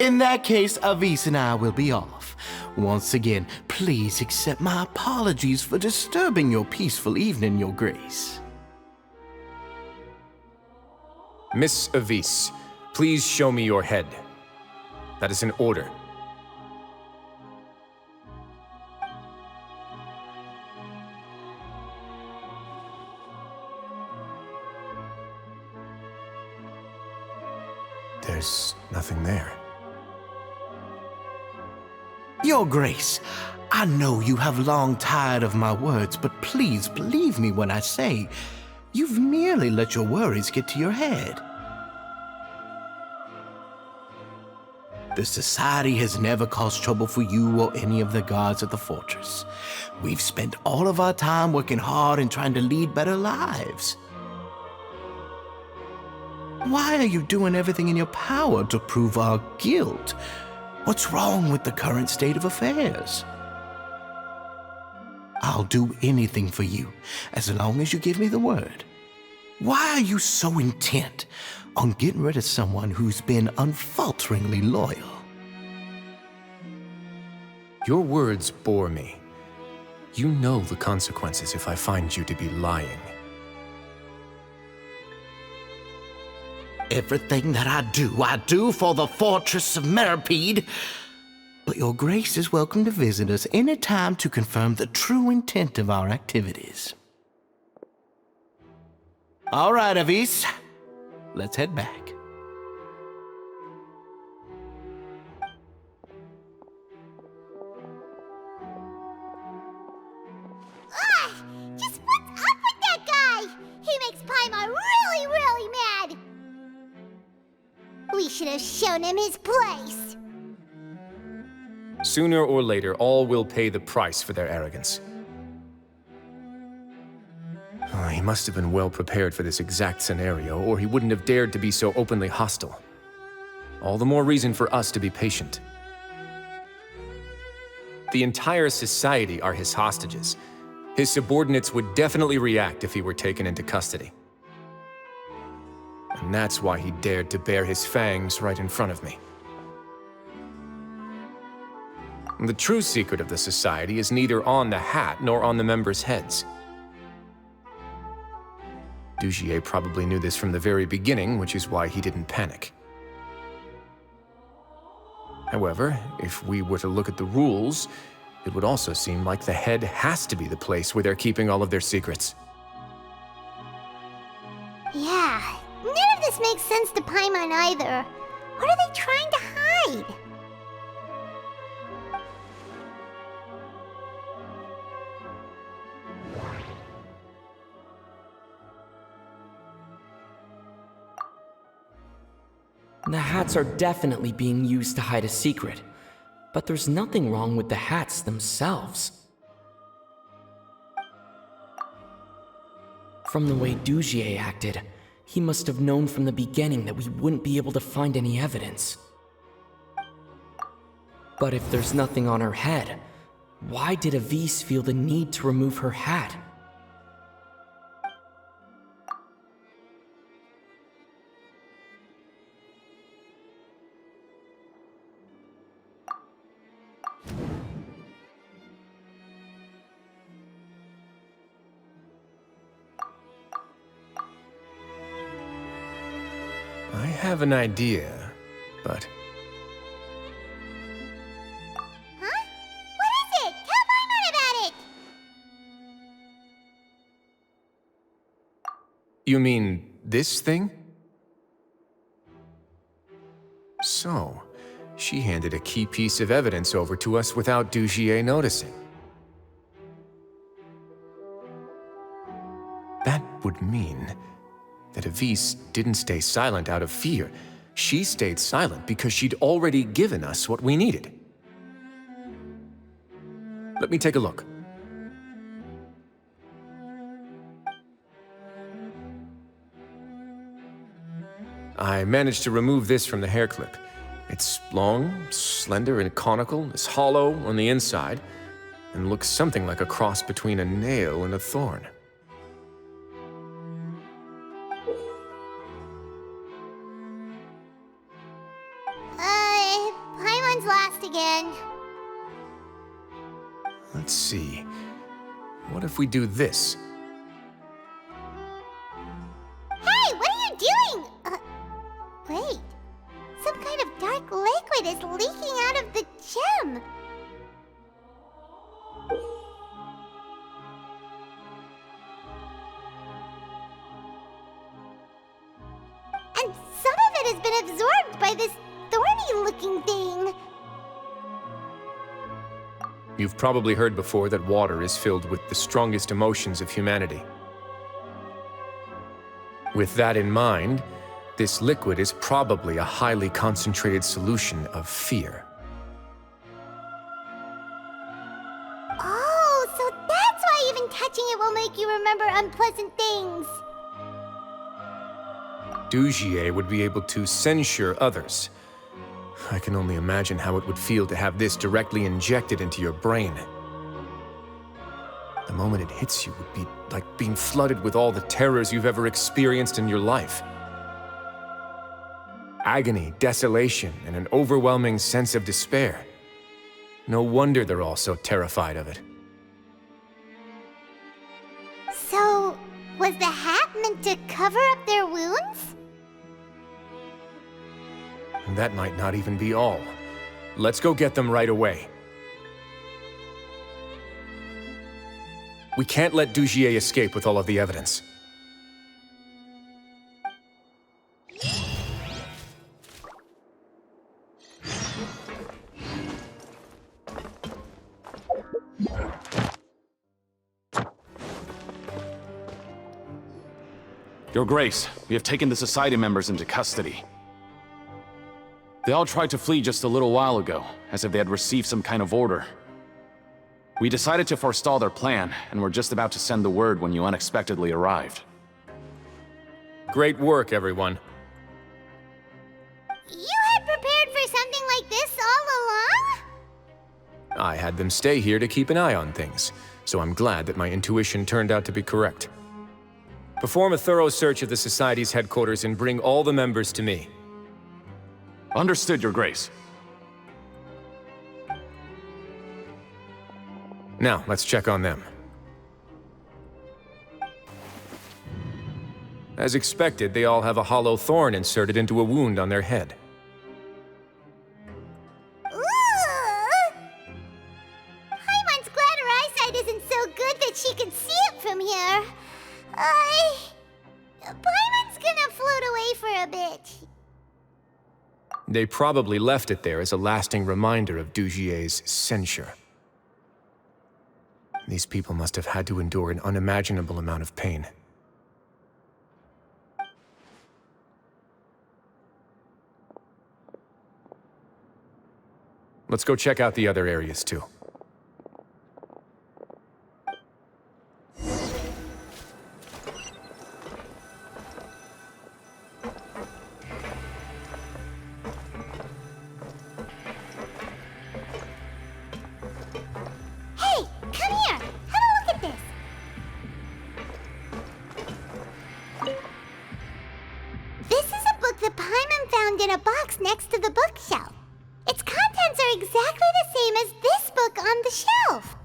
In that case, Avise and I will be off. Once again, please accept my apologies for disturbing your peaceful evening, Your Grace. Miss Avis, please show me your head. That is an order. There's nothing there. Your Grace, I know you have long tired of my words, but please believe me when I say you've merely let your worries get to your head. The Society has never caused trouble for you or any of the guards at the fortress. We've spent all of our time working hard and trying to lead better lives. Why are you doing everything in your power to prove our guilt? What's wrong with the current state of affairs? I'll do anything for you, as long as you give me the word. Why are you so intent on getting rid of someone who's been unfalteringly loyal? Your words bore me. You know the consequences if I find you to be lying. Everything that I do for the Fortress of Meripede. But your Grace is welcome to visit us any time to confirm the true intent of our activities. All right, Avis. Let's head back. Ugh! Just what's up with that guy? He makes Paimon really, really mad! We should have shown him his place. Sooner or later, all will pay the price for their arrogance. Oh, he must have been well prepared for this exact scenario, or he wouldn't have dared to be so openly hostile. All the more reason for us to be patient. The entire society are his hostages. His subordinates would definitely react if he were taken into custody. And that's why he dared to bare his fangs right in front of me. The true secret of the society is neither on the hat nor on the members' heads. Dugier probably knew this from the very beginning, which is why he didn't panic. However, if we were to look at the rules, it would also seem like the head has to be the place where they're keeping all of their secrets. Yeah, none of this makes sense to Paimon either. What are they trying to hide? The hats are definitely being used to hide a secret, but there's nothing wrong with the hats themselves. From the way Dugier acted, he must have known from the beginning that we wouldn't be able to find any evidence. But if there's nothing on her head, why did Avis feel the need to remove her hat? I have an idea, but... Huh? What is it? Tell Paimon about it! You mean this thing? So, she handed a key piece of evidence over to us without Dugier noticing. That would mean that Avis didn't stay silent out of fear. She stayed silent because she'd already given us what we needed. Let me take a look. I managed to remove this from the hair clip. It's long, slender, and conical, it's hollow on the inside, and looks something like a cross between a nail and a thorn. Paimon's lost again. Let's see. What if we do this? Hey, what are you doing? You've probably heard before that water is filled with the strongest emotions of humanity. With that in mind, this liquid is probably a highly concentrated solution of fear. Oh, so that's why even touching it will make you remember unpleasant things. Dugier would be able to censure others. I can only imagine how it would feel to have this directly injected into your brain. The moment it hits you would be like being flooded with all the terrors you've ever experienced in your life. Agony, desolation, and an overwhelming sense of despair. No wonder they're all so terrified of it. So, was the hat meant to cover up their wounds? And that might not even be all. Let's go get them right away. We can't let Dugier escape with all of the evidence. Your Grace, we have taken the Society members into custody. They all tried to flee just a little while ago, as if they had received some kind of order. We decided to forestall their plan, and were just about to send the word when you unexpectedly arrived. Great work, everyone. You had prepared for something like this all along? I had them stay here to keep an eye on things, so I'm glad that my intuition turned out to be correct. Perform a thorough search of the Society's headquarters and bring all the members to me. Understood, Your Grace. Now, let's check on them. As expected, they all have a hollow thorn inserted into a wound on their head. Paimon's glad her eyesight isn't so good that she can see it from here. Paimon's gonna float away for a bit. They probably left it there as a lasting reminder of Dugier's censure. These people must have had to endure an unimaginable amount of pain. Let's go check out the other areas too. Hey, come here. Have a look at this. This is a book that Paimon found in a box next to the bookshelf. Its contents are exactly the same as this book on the shelf.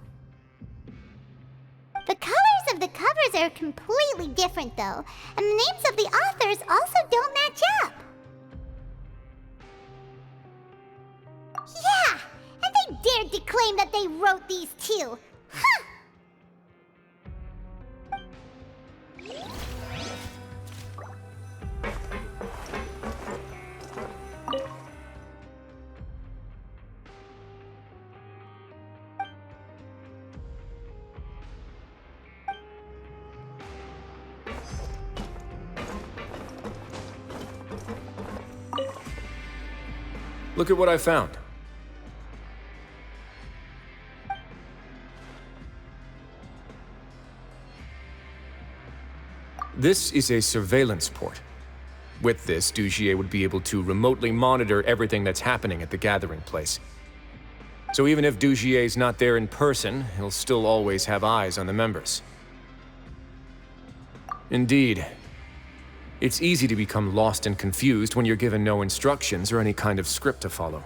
The colors of the covers are completely different though, and the names of the authors also don't match up. Yeah, and they dared to claim that they wrote these too. Huh! Look at what I found. This is a surveillance port. With this, Dugier would be able to remotely monitor everything that's happening at the gathering place. So even if Dugier's not there in person, he'll still always have eyes on the members. Indeed. It's easy to become lost and confused when you're given no instructions or any kind of script to follow.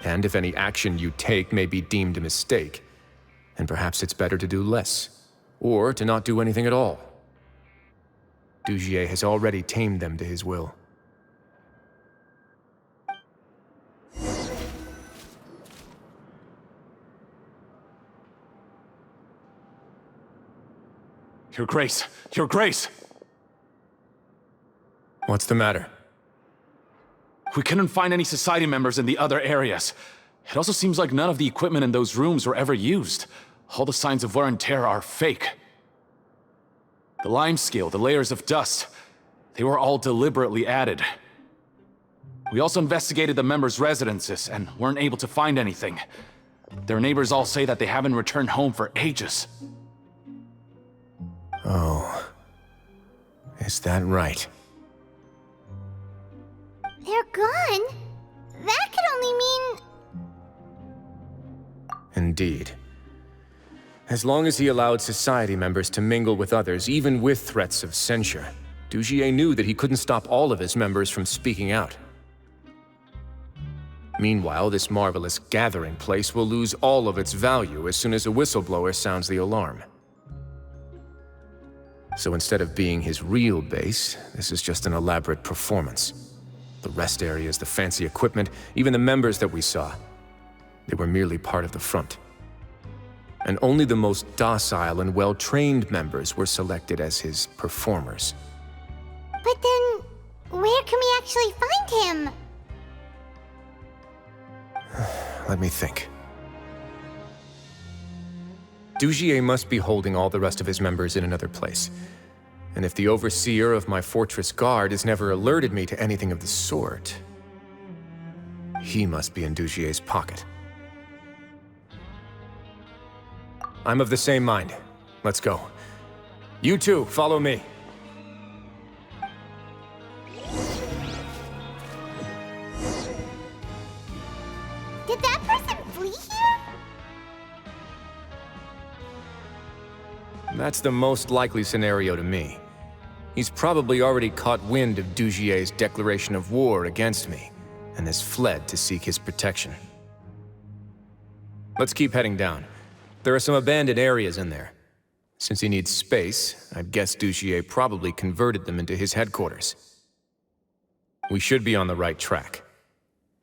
And if any action you take may be deemed a mistake, then perhaps it's better to do less, or to not do anything at all. Dugier has already tamed them to his will. Your Grace! Your Grace! What's the matter? We couldn't find any Society members in the other areas. It also seems like none of the equipment in those rooms were ever used. All the signs of wear and tear are fake. The lime scale, the layers of dust, they were all deliberately added. We also investigated the members' residences and weren't able to find anything. Their neighbors all say that they haven't returned home for ages. Oh. Is that right? They're gone? That could only mean... Indeed. As long as he allowed society members to mingle with others, even with threats of censure, Dugier knew that he couldn't stop all of his members from speaking out. Meanwhile, this marvelous gathering place will lose all of its value as soon as a whistleblower sounds the alarm. So instead of being his real base, this is just an elaborate performance. The rest areas, the fancy equipment, even the members that we saw, they were merely part of the front. And only the most docile and well-trained members were selected as his performers. But then, where can we actually find him? Let me think. Dugier must be holding all the rest of his members in another place. And if the overseer of my fortress guard has never alerted me to anything of the sort, he must be in Dugier's pocket. I'm of the same mind. Let's go. You two, follow me. Did that person flee here? That's the most likely scenario to me. He's probably already caught wind of Dugier's declaration of war against me, and has fled to seek his protection. Let's keep heading down. There are some abandoned areas in there. Since he needs space, I'd guess Dugier probably converted them into his headquarters. We should be on the right track.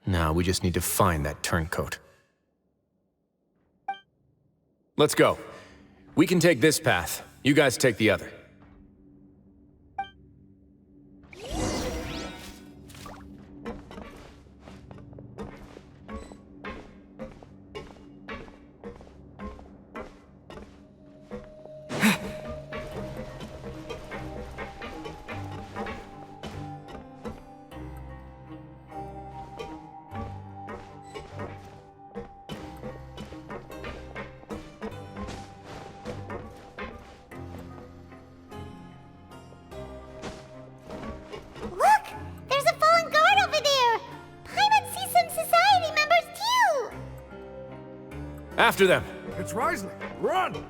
Now we just need to find that turncoat. Let's go. We can take this path. You guys take the other. Look! There's a fallen guard over there! Paimon sees some society members too! After them! It's Wriothesley. Run!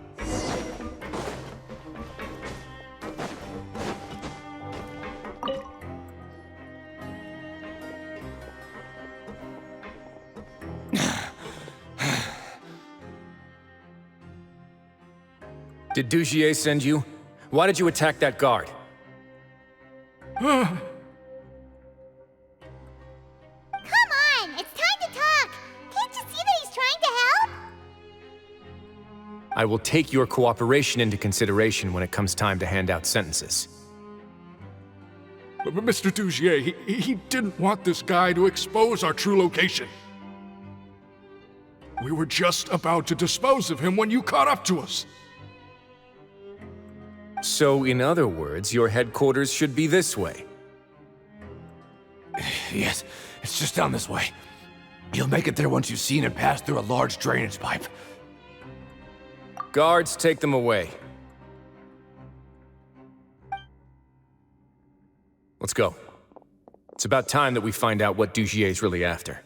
Did Dugier send you? Why did you attack that guard? Come on! It's time to talk! Can't you see that he's trying to help? I will take your cooperation into consideration when it comes time to hand out sentences. But Mr. Dugier, he didn't want this guy to expose our true location. We were just about to dispose of him when you caught up to us. So, in other words, your headquarters should be this way. Yes, it's just down this way. You'll make it there once you've seen it pass through a large drainage pipe. Guards, take them away. Let's go. It's about time that we find out what Dugier's really after.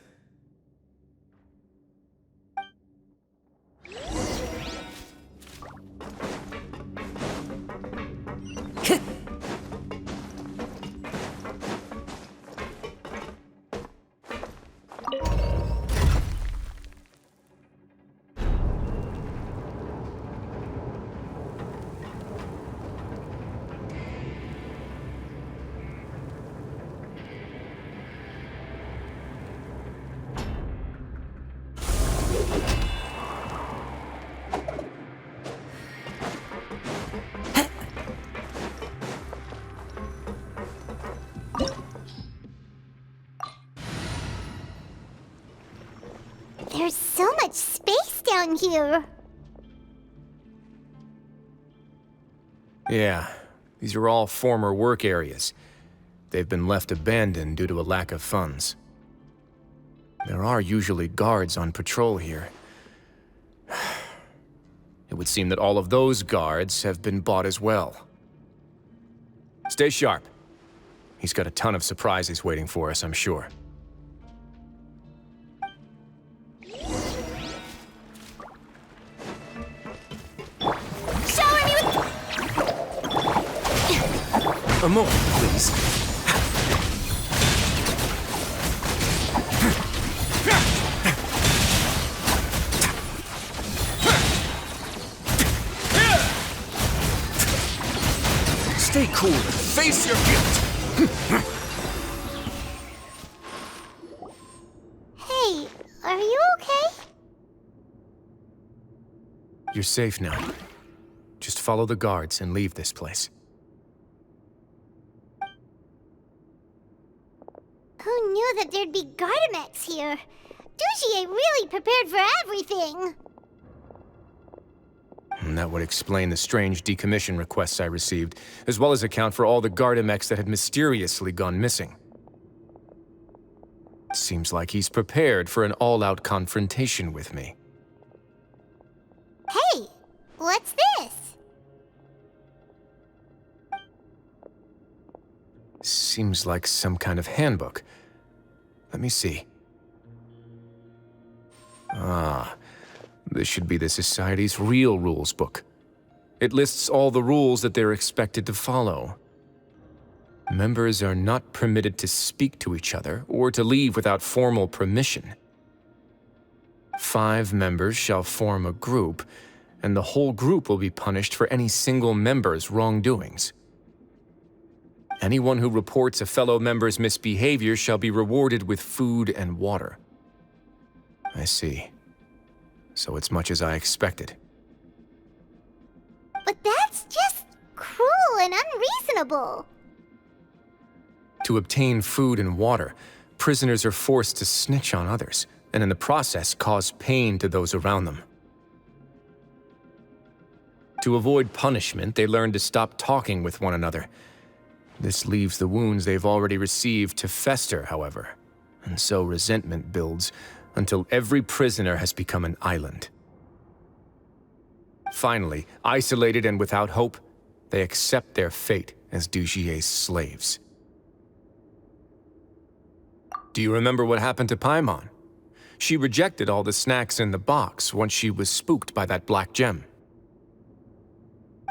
There's so much space down here. Yeah, these are all former work areas. They've been left abandoned due to a lack of funds. There are usually guards on patrol here. It would seem that all of those guards have been bought as well. Stay sharp. He's got a ton of surprises waiting for us, I'm sure. Shower me with... A moment, please. Stay cool and face your guilt! Hey, are you okay? You're safe now. Just follow the guards and leave this place. Who knew that there'd be Gardamex here? Dugier really prepared for everything. And that would explain the strange decommission requests I received, as well as account for all the Gardamex that had mysteriously gone missing. Seems like he's prepared for an all-out confrontation with me. Hey, what's this? Seems like some kind of handbook. Let me see. Ah, this should be the Society's real rules book. It lists all the rules that they're expected to follow. Members are not permitted to speak to each other or to leave without formal permission. 5 members shall form a group, and the whole group will be punished for any single member's wrongdoings. Anyone who reports a fellow member's misbehavior shall be rewarded with food and water. I see. So it's much as I expected. But that's just cruel and unreasonable. To obtain food and water, prisoners are forced to snitch on others, and in the process cause pain to those around them. To avoid punishment, they learn to stop talking with one another. This leaves the wounds they've already received to fester, however, and so resentment builds until every prisoner has become an island. Finally, isolated and without hope, they accept their fate as Dugier's slaves. Do you remember what happened to Paimon? She rejected all the snacks in the box once she was spooked by that black gem.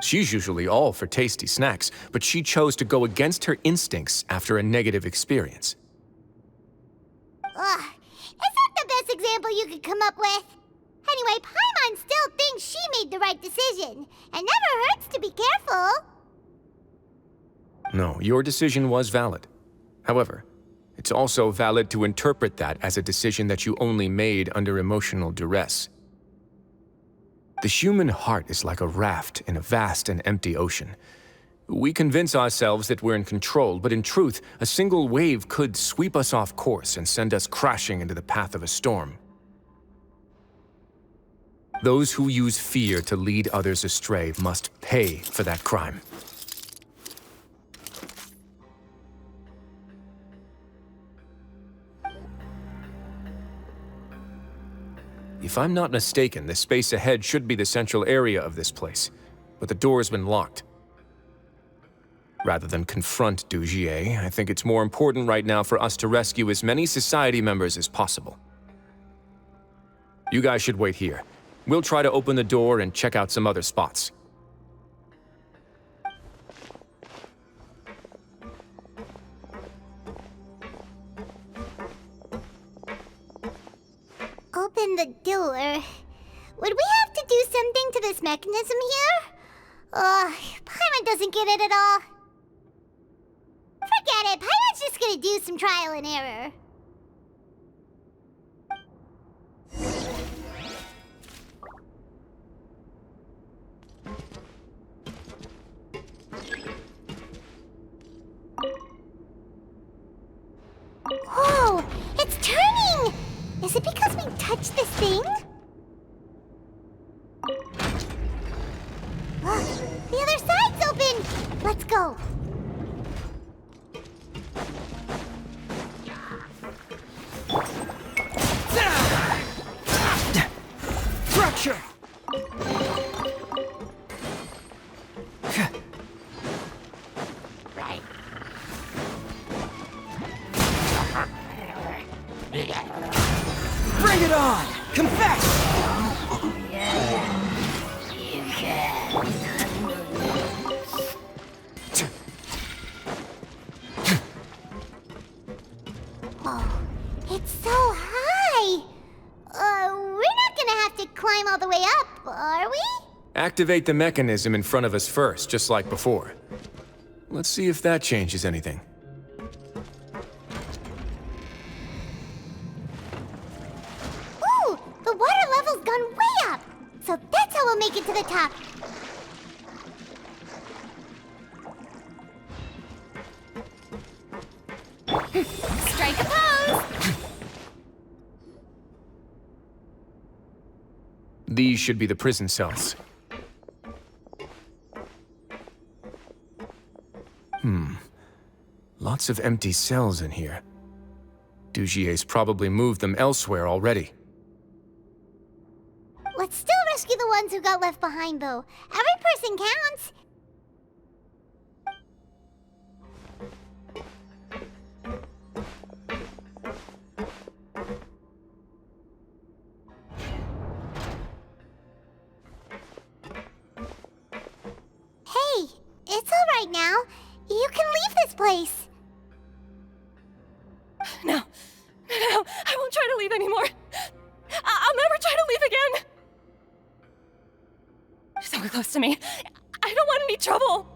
She's usually all for tasty snacks, but she chose to go against her instincts after a negative experience. Ugh, is that the best example you could come up with? Anyway, Paimon still thinks she made the right decision. It never hurts to be careful. No, your decision was valid. However, it's also valid to interpret that as a decision that you only made under emotional duress. The human heart is like a raft in a vast and empty ocean. We convince ourselves that we're in control, but in truth, a single wave could sweep us off course and send us crashing into the path of a storm. Those who use fear to lead others astray must pay for that crime. If I'm not mistaken, the space ahead should be the central area of this place, but the door's been locked. Rather than confront Dugier, I think it's more important right now for us to rescue as many Society members as possible. You guys should wait here. We'll try to open the door and check out some other spots. Open the door. Would we have to do something to this mechanism here? Paimon doesn't get it at all. Forget it, Paimon's just gonna do some trial and error. Whoa, it's turning! Is it because we touch this thing? Look, the other side's open! Let's go. Fracture! Bring it on! Confess! Oh, it's so high! We're not gonna have to climb all the way up, are we? Activate the mechanism in front of us first, just like before. Let's see if that changes anything. Ooh, the water level's gone way up! So that's how we'll make it to the top. Strike a pose! These should be the prison cells. Lots of empty cells in here. Dugier's probably moved them elsewhere already. Let's still rescue the ones who got left behind, though. Every person counts. Hey, it's all right now. You can leave this place. No, I won't try to leave anymore. I'll never try to leave again. So close to me. I don't want any trouble.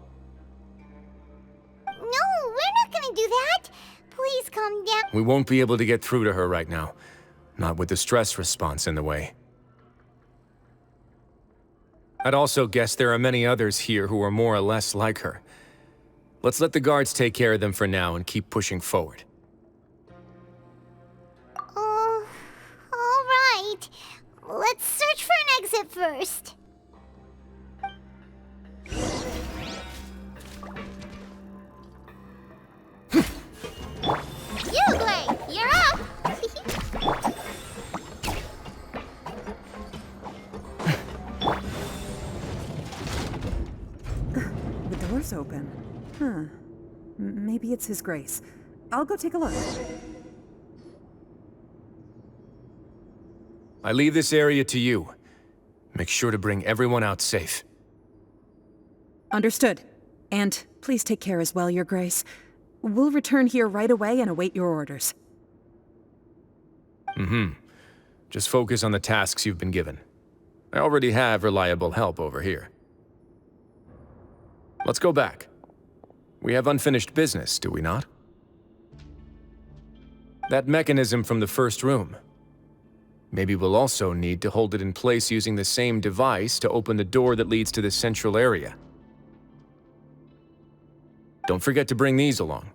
No, we're not gonna do that. Please calm down. We won't be able to get through to her right now. Not with the stress response in the way. I'd also guess there are many others here who are more or less like her. Let's let the guards take care of them for now and keep pushing forward. All right. Let's search for an exit first. You, Blake, you're up. The door's open. Huh. Maybe it's His Grace. I'll go take a look. I leave this area to you. Make sure to bring everyone out safe. Understood. And please take care as well, Your Grace. We'll return here right away and await your orders. Just focus on the tasks you've been given. I already have reliable help over here. Let's go back. We have unfinished business, do we not? That mechanism from the first room. Maybe we'll also need to hold it in place using the same device to open the door that leads to the central area. Don't forget to bring these along.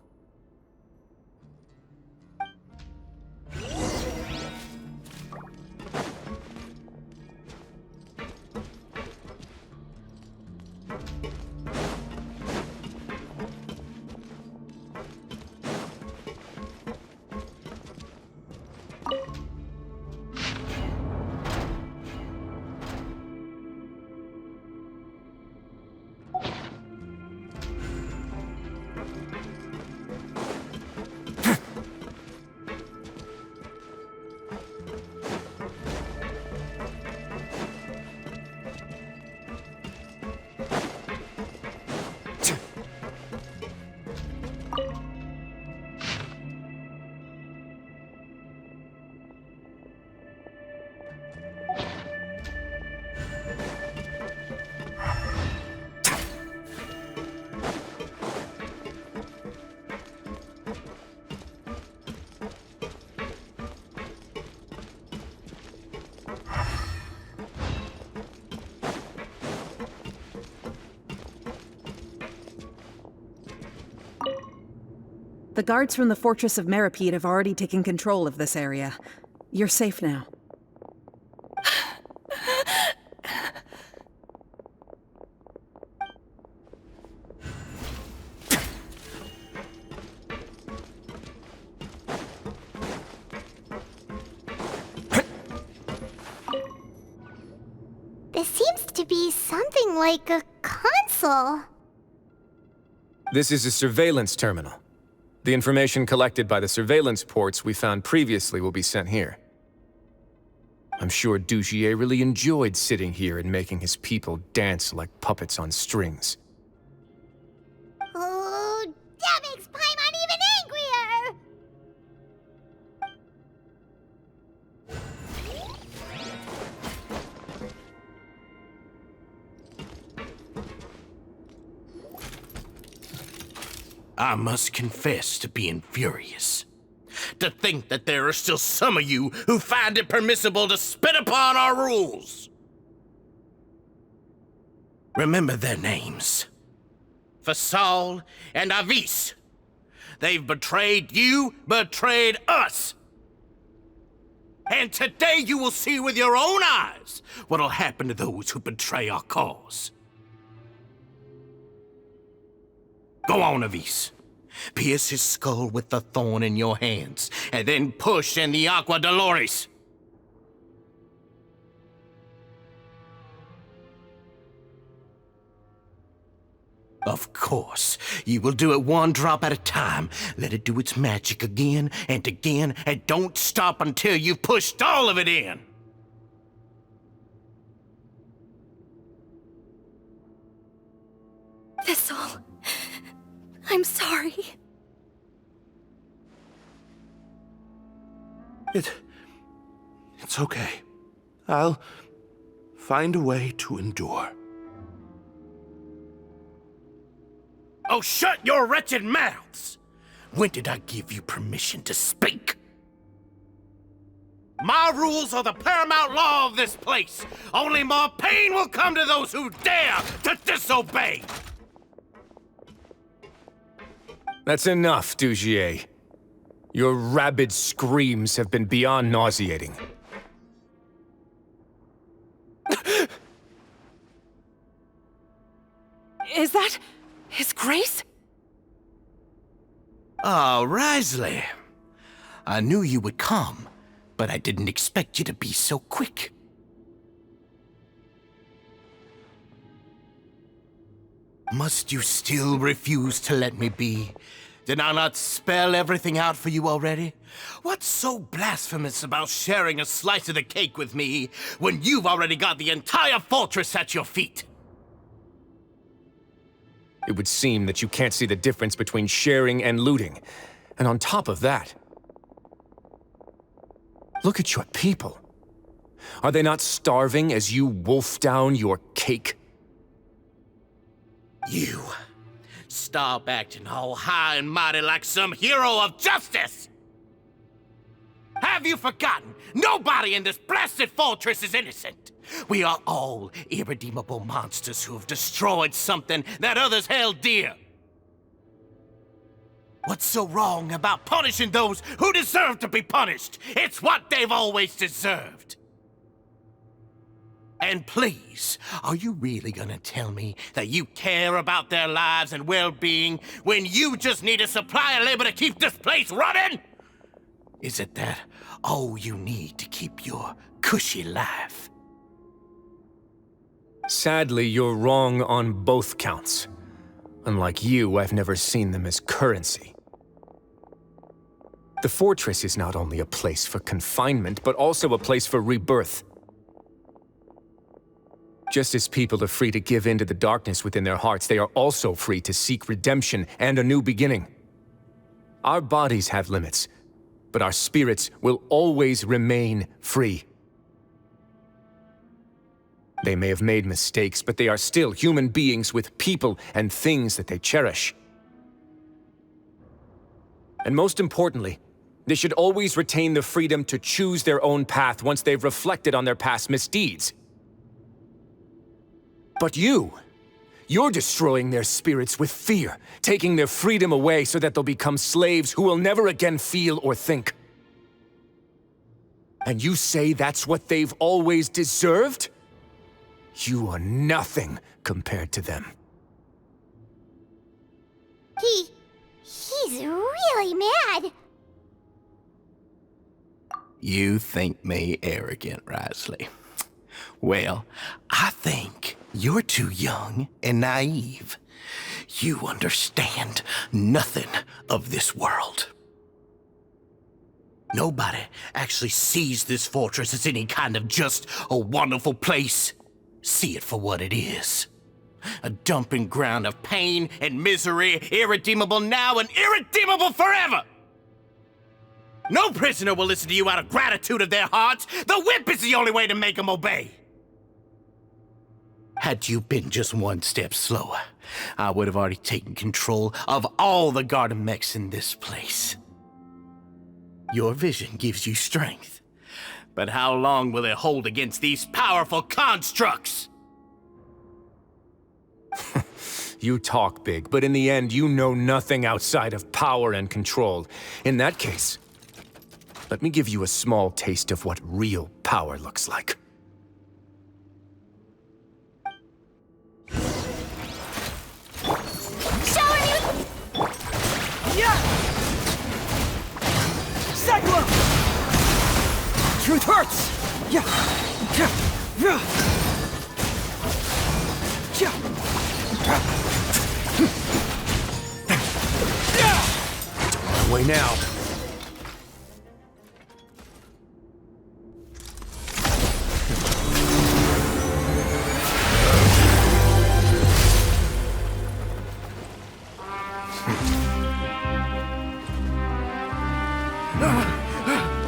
The guards from the Fortress of Meripede have already taken control of this area. You're safe now. to be something like a console. This is a surveillance terminal. The information collected by the surveillance ports we found previously will be sent here. I'm sure Dugier really enjoyed sitting here and making his people dance like puppets on strings. Oh, that makes Paimon even angrier! I must confess to being furious. To think that there are still some of you who find it permissible to spit upon our rules. Remember their names. Fasal and Avis. They've betrayed you, betrayed us. And today you will see with your own eyes what'll happen to those who betray our cause. Go on, Avis. Pierce his skull with the thorn in your hands, and then push in the Aqua Dolores. Of course, you will do it one drop at a time. Let it do its magic again, and don't stop until you've pushed all of it in. Thistle, I'm sorry. It's okay. I'll find a way to endure. Oh, shut your wretched mouths! When did I give you permission to speak? My rules are the paramount law of this place. Only more pain will come to those who dare to disobey. That's enough, Dugier. Your rabid screams have been beyond nauseating. Is that His Grace? Oh, Wriothesley. I knew you would come, but I didn't expect you to be so quick. Must you still refuse to let me be? Did I not spell everything out for you already? What's so blasphemous about sharing a slice of the cake with me when you've already got the entire fortress at your feet? It would seem that you can't see the difference between sharing and looting. And on top of that, look at your people. Are they not starving as you wolf down your cake? You stop acting all high and mighty like some hero of justice! Have you forgotten? Nobody in this blasted fortress is innocent. We are all irredeemable monsters who have destroyed something that others held dear. What's so wrong about punishing those who deserve to be punished? It's what they've always deserved. And please, are you really gonna tell me that you care about their lives and well-being when you just need a supply of labor to keep this place running? Is it that all you need to keep your cushy life? Sadly, you're wrong on both counts. Unlike you, I've never seen them as currency. The fortress is not only a place for confinement, but also a place for rebirth. Just as people are free to give in to the darkness within their hearts, they are also free to seek redemption and a new beginning. Our bodies have limits, but our spirits will always remain free. They may have made mistakes, but they are still human beings with people and things that they cherish. And most importantly, they should always retain the freedom to choose their own path once they've reflected on their past misdeeds. But you're destroying their spirits with fear, taking their freedom away so that they'll become slaves who will never again feel or think. And you say that's what they've always deserved? You are nothing compared to them. He's really mad. You think me arrogant, Wriothesley. Well, I think you're too young and naive. You understand nothing of this world. Nobody actually sees this fortress as any kind of just a wonderful place. See it for what it is. A dumping ground of pain and misery, irredeemable now and irredeemable forever! No prisoner will listen to you out of gratitude of their hearts. The whip is the only way to make them obey. Had you been just one step slower, I would have already taken control of all the garden mechs in this place. Your vision gives you strength, but how long will it hold against these powerful constructs? You talk big, but in the end, you know nothing outside of power and control. In that case, let me give you a small taste of what real power looks like. Cyclone! Truth hurts! Way now.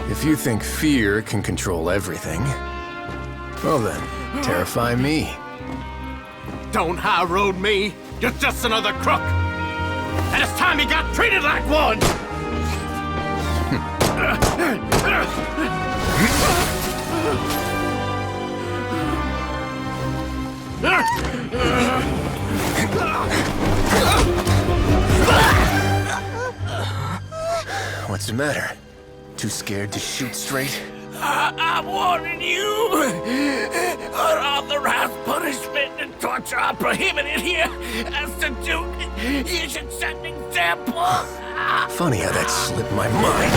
If you think fear can control everything, well then, terrify me. Don't high road me. You're just another crook. And it's time you got treated like one. What's the matter? Too scared to shoot straight? I'm warning you. Unauthorized punishment and torture are prohibited here. As the Duke, you should set an example. Funny how that slipped my mind.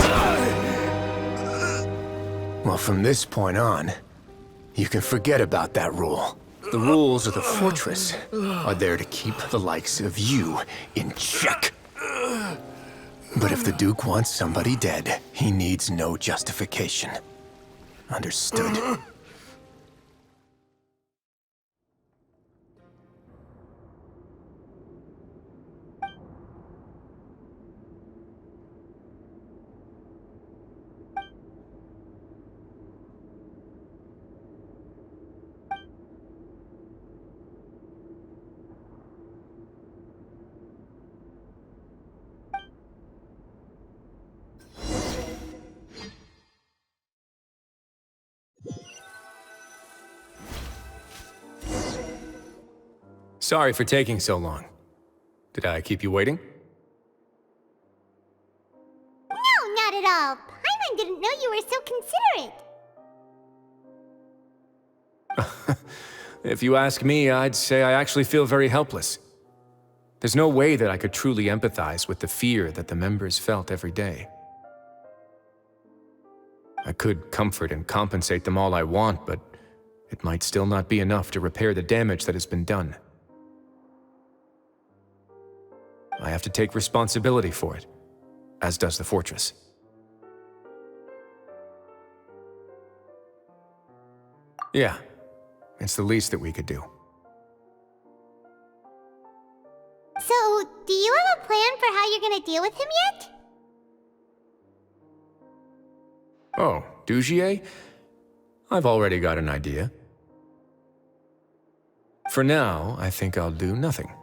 Well, from this point on, you can forget about that rule. The rules of the fortress are there to keep the likes of you in check. But if the Duke wants somebody dead, he needs no justification. Understood? Sorry for taking so long. Did I keep you waiting? No, not at all. Paimon didn't know you were so considerate. If you ask me, I'd say I actually feel very helpless. There's no way that I could truly empathize with the fear that the members felt every day. I could comfort and compensate them all I want, but it might still not be enough to repair the damage that has been done. I have to take responsibility for it, as does the fortress. Yeah, it's the least that we could do. So, do you have a plan for how you're gonna deal with him yet? Oh, Dugier? I've already got an idea. For now, I think I'll do nothing.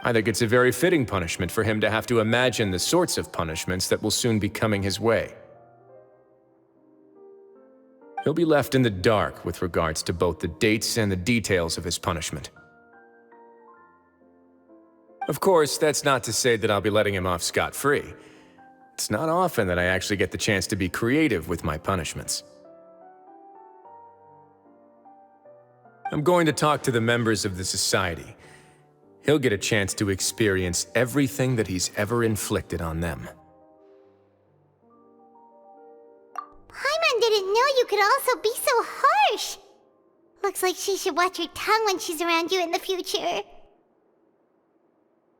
I think it's a very fitting punishment for him to have to imagine the sorts of punishments that will soon be coming his way. He'll be left in the dark with regards to both the dates and the details of his punishment. Of course, that's not to say that I'll be letting him off scot-free. It's not often that I actually get the chance to be creative with my punishments. I'm going to talk to the members of the Society. He'll get a chance to experience everything that he's ever inflicted on them. didn't know you could also be so harsh. Looks like she should watch her tongue when she's around you in the future.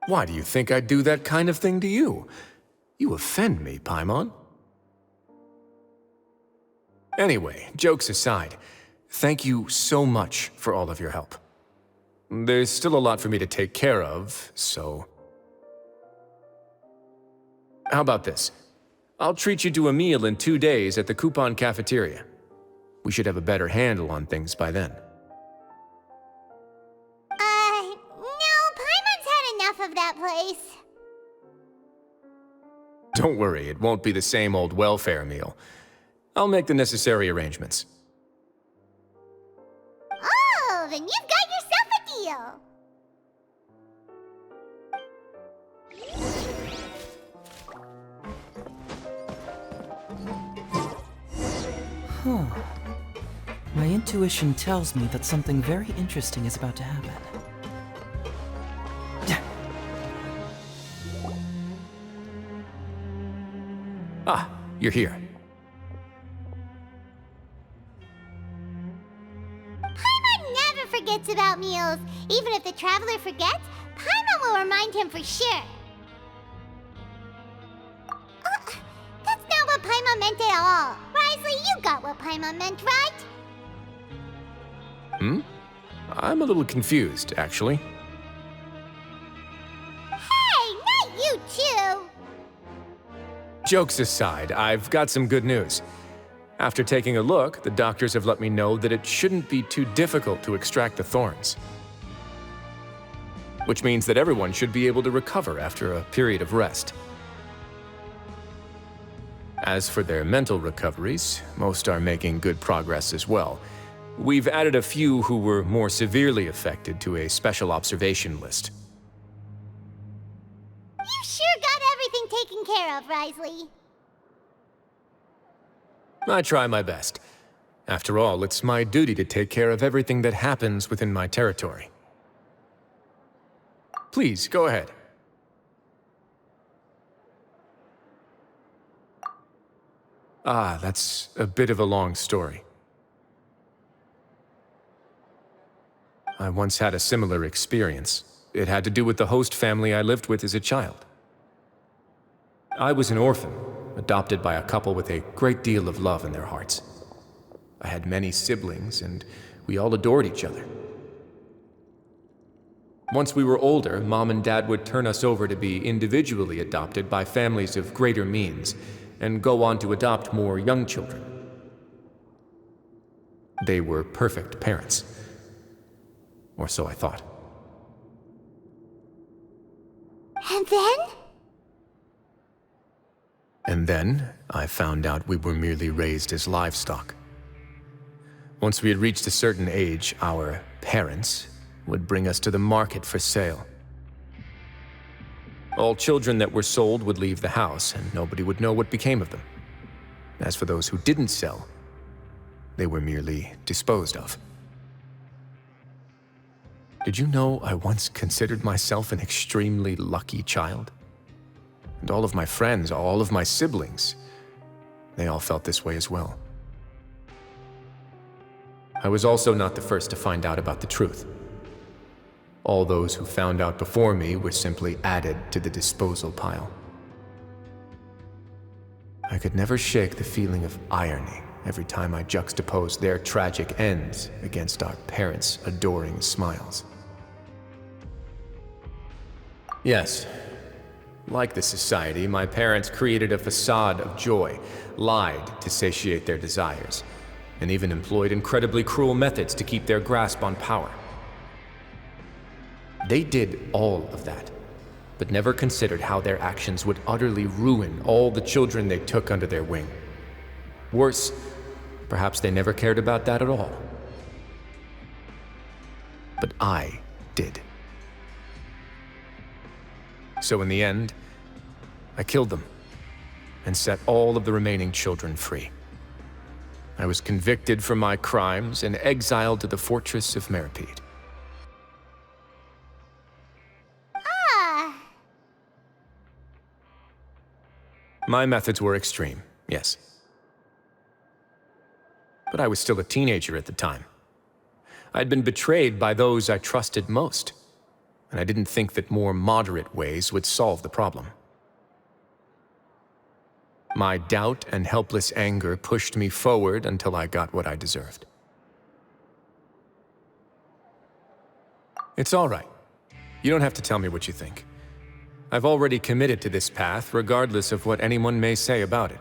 Why do you think I'd do that kind of thing to you? You offend me, Paimon. Anyway, jokes aside, thank you so much for all of your help. There's still a lot for me to take care of, so... How about this? I'll treat you to a meal in 2 days at the Coupon Cafeteria. We should have a better handle on things by then. No, Paimon's had enough of that place. Don't worry, it won't be the same old welfare meal. I'll make the necessary arrangements. Oh, then you've got yourself a deal. My intuition tells me that something very interesting is about to happen. Ah, you're here. Paimon never forgets about meals. Even if the traveler forgets, Paimon will remind him for sure. That's not what Paimon meant at all. Wriothesley, you got what Paimon meant, right? I'm a little confused, actually. Hey, not you too! Jokes aside, I've got some good news. After taking a look, the doctors have let me know that it shouldn't be too difficult to extract the thorns. Which means that everyone should be able to recover after a period of rest. As for their mental recoveries, most are making good progress as well. We've added a few who were more severely affected to a special observation list. You sure got everything taken care of, Wriothesley. I try my best. After all, it's my duty to take care of everything that happens within my territory. Please, go ahead. Ah, that's a bit of a long story. I once had a similar experience. It had to do with the host family I lived with as a child. I was an orphan, adopted by a couple with a great deal of love in their hearts. I had many siblings, and we all adored each other. Once we were older, Mom and Dad would turn us over to be individually adopted by families of greater means, and go on to adopt more young children. They were perfect parents. Or so I thought. And then? And then, I found out we were merely raised as livestock. Once we had reached a certain age, our parents would bring us to the market for sale. All children that were sold would leave the house, and nobody would know what became of them. As for those who didn't sell, they were merely disposed of. Did you know I once considered myself an extremely lucky child? And all of my friends, all of my siblings, they all felt this way as well. I was also not the first to find out about the truth. All those who found out before me were simply added to the disposal pile. I could never shake the feeling of irony every time I juxtaposed their tragic ends against our parents' adoring smiles. Yes, like the society, my parents created a facade of joy, lied to satiate their desires, and even employed incredibly cruel methods to keep their grasp on power. They did all of that, but never considered how their actions would utterly ruin all the children they took under their wing. Worse, perhaps they never cared about that at all. But I did. So in the end, I killed them and set all of the remaining children free. I was convicted for my crimes and exiled to the fortress of Meripede. My methods were extreme, yes. but I was still a teenager at the time. I'd been betrayed by those I trusted most, and I didn't think that more moderate ways would solve the problem. My doubt and helpless anger pushed me forward until I got what I deserved. It's all right. You don't have to tell me what you think. I've already committed to this path, regardless of what anyone may say about it.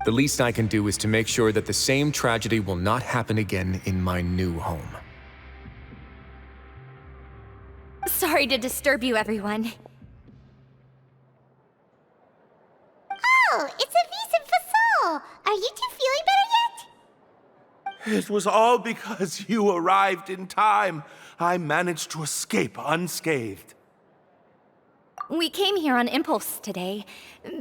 The least I can do is to make sure that the same tragedy will not happen again in my new home. Sorry to disturb you, everyone. Oh, it's Avis and Fasol! Are you two feeling better yet? It was all because you arrived in time. I managed to escape unscathed. We came here on impulse today,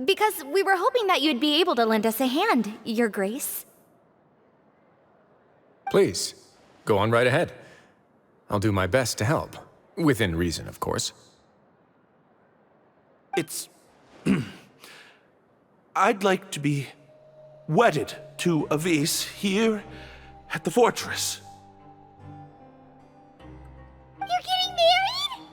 because we were hoping that you'd be able to lend us a hand, Your Grace. Please, go on right ahead. I'll do my best to help. Within reason, of course. It's... I'd like to be wedded to Avis here at the fortress. You're getting married?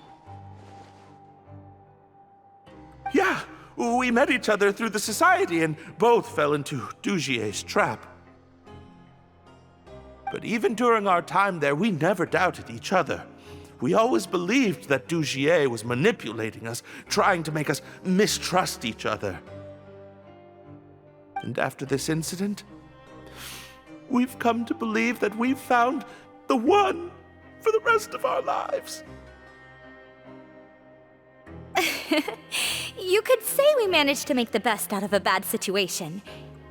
Yeah, we met each other through the society and both fell into Dugier's trap. But even during our time there, we never doubted each other. We always believed that Dugier was manipulating us, trying to make us mistrust each other. And after this incident, we've come to believe that we've found the one for the rest of our lives. You could say we managed to make the best out of a bad situation.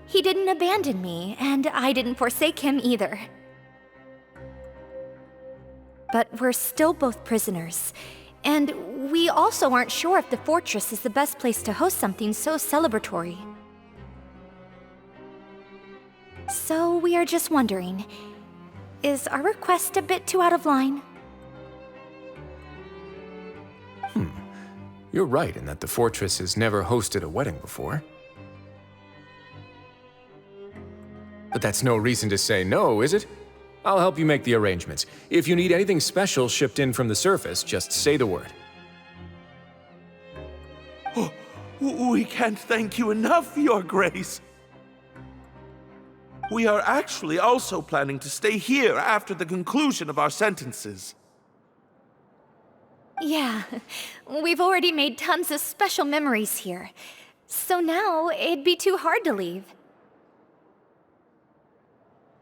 He didn't abandon me, and I didn't forsake him either. But we're still both prisoners, and we also aren't sure if the fortress is the best place to host something so celebratory. So we are just wondering, is our request a bit too out of line? You're right in that the fortress has never hosted a wedding before. But that's no reason to say no, is it? I'll help you make the arrangements. If you need anything special shipped in from the surface, just say the word. Oh, we can't thank you enough, Your Grace. We are actually also planning to stay here after the conclusion of our sentences. Yeah, we've already made tons of special memories here. So now, it'd be too hard to leave.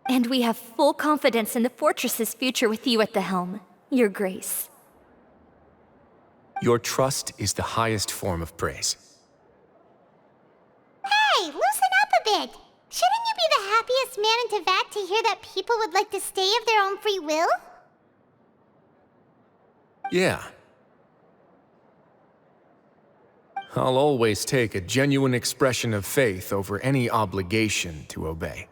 And we have full confidence in the fortress's future with you at the helm, Your Grace. Your trust is the highest form of praise. Hey, loosen up a bit! Shouldn't you be the happiest man in Teyvat to hear that people would like to stay of their own free will? Yeah. I'll always take a genuine expression of faith over any obligation to obey.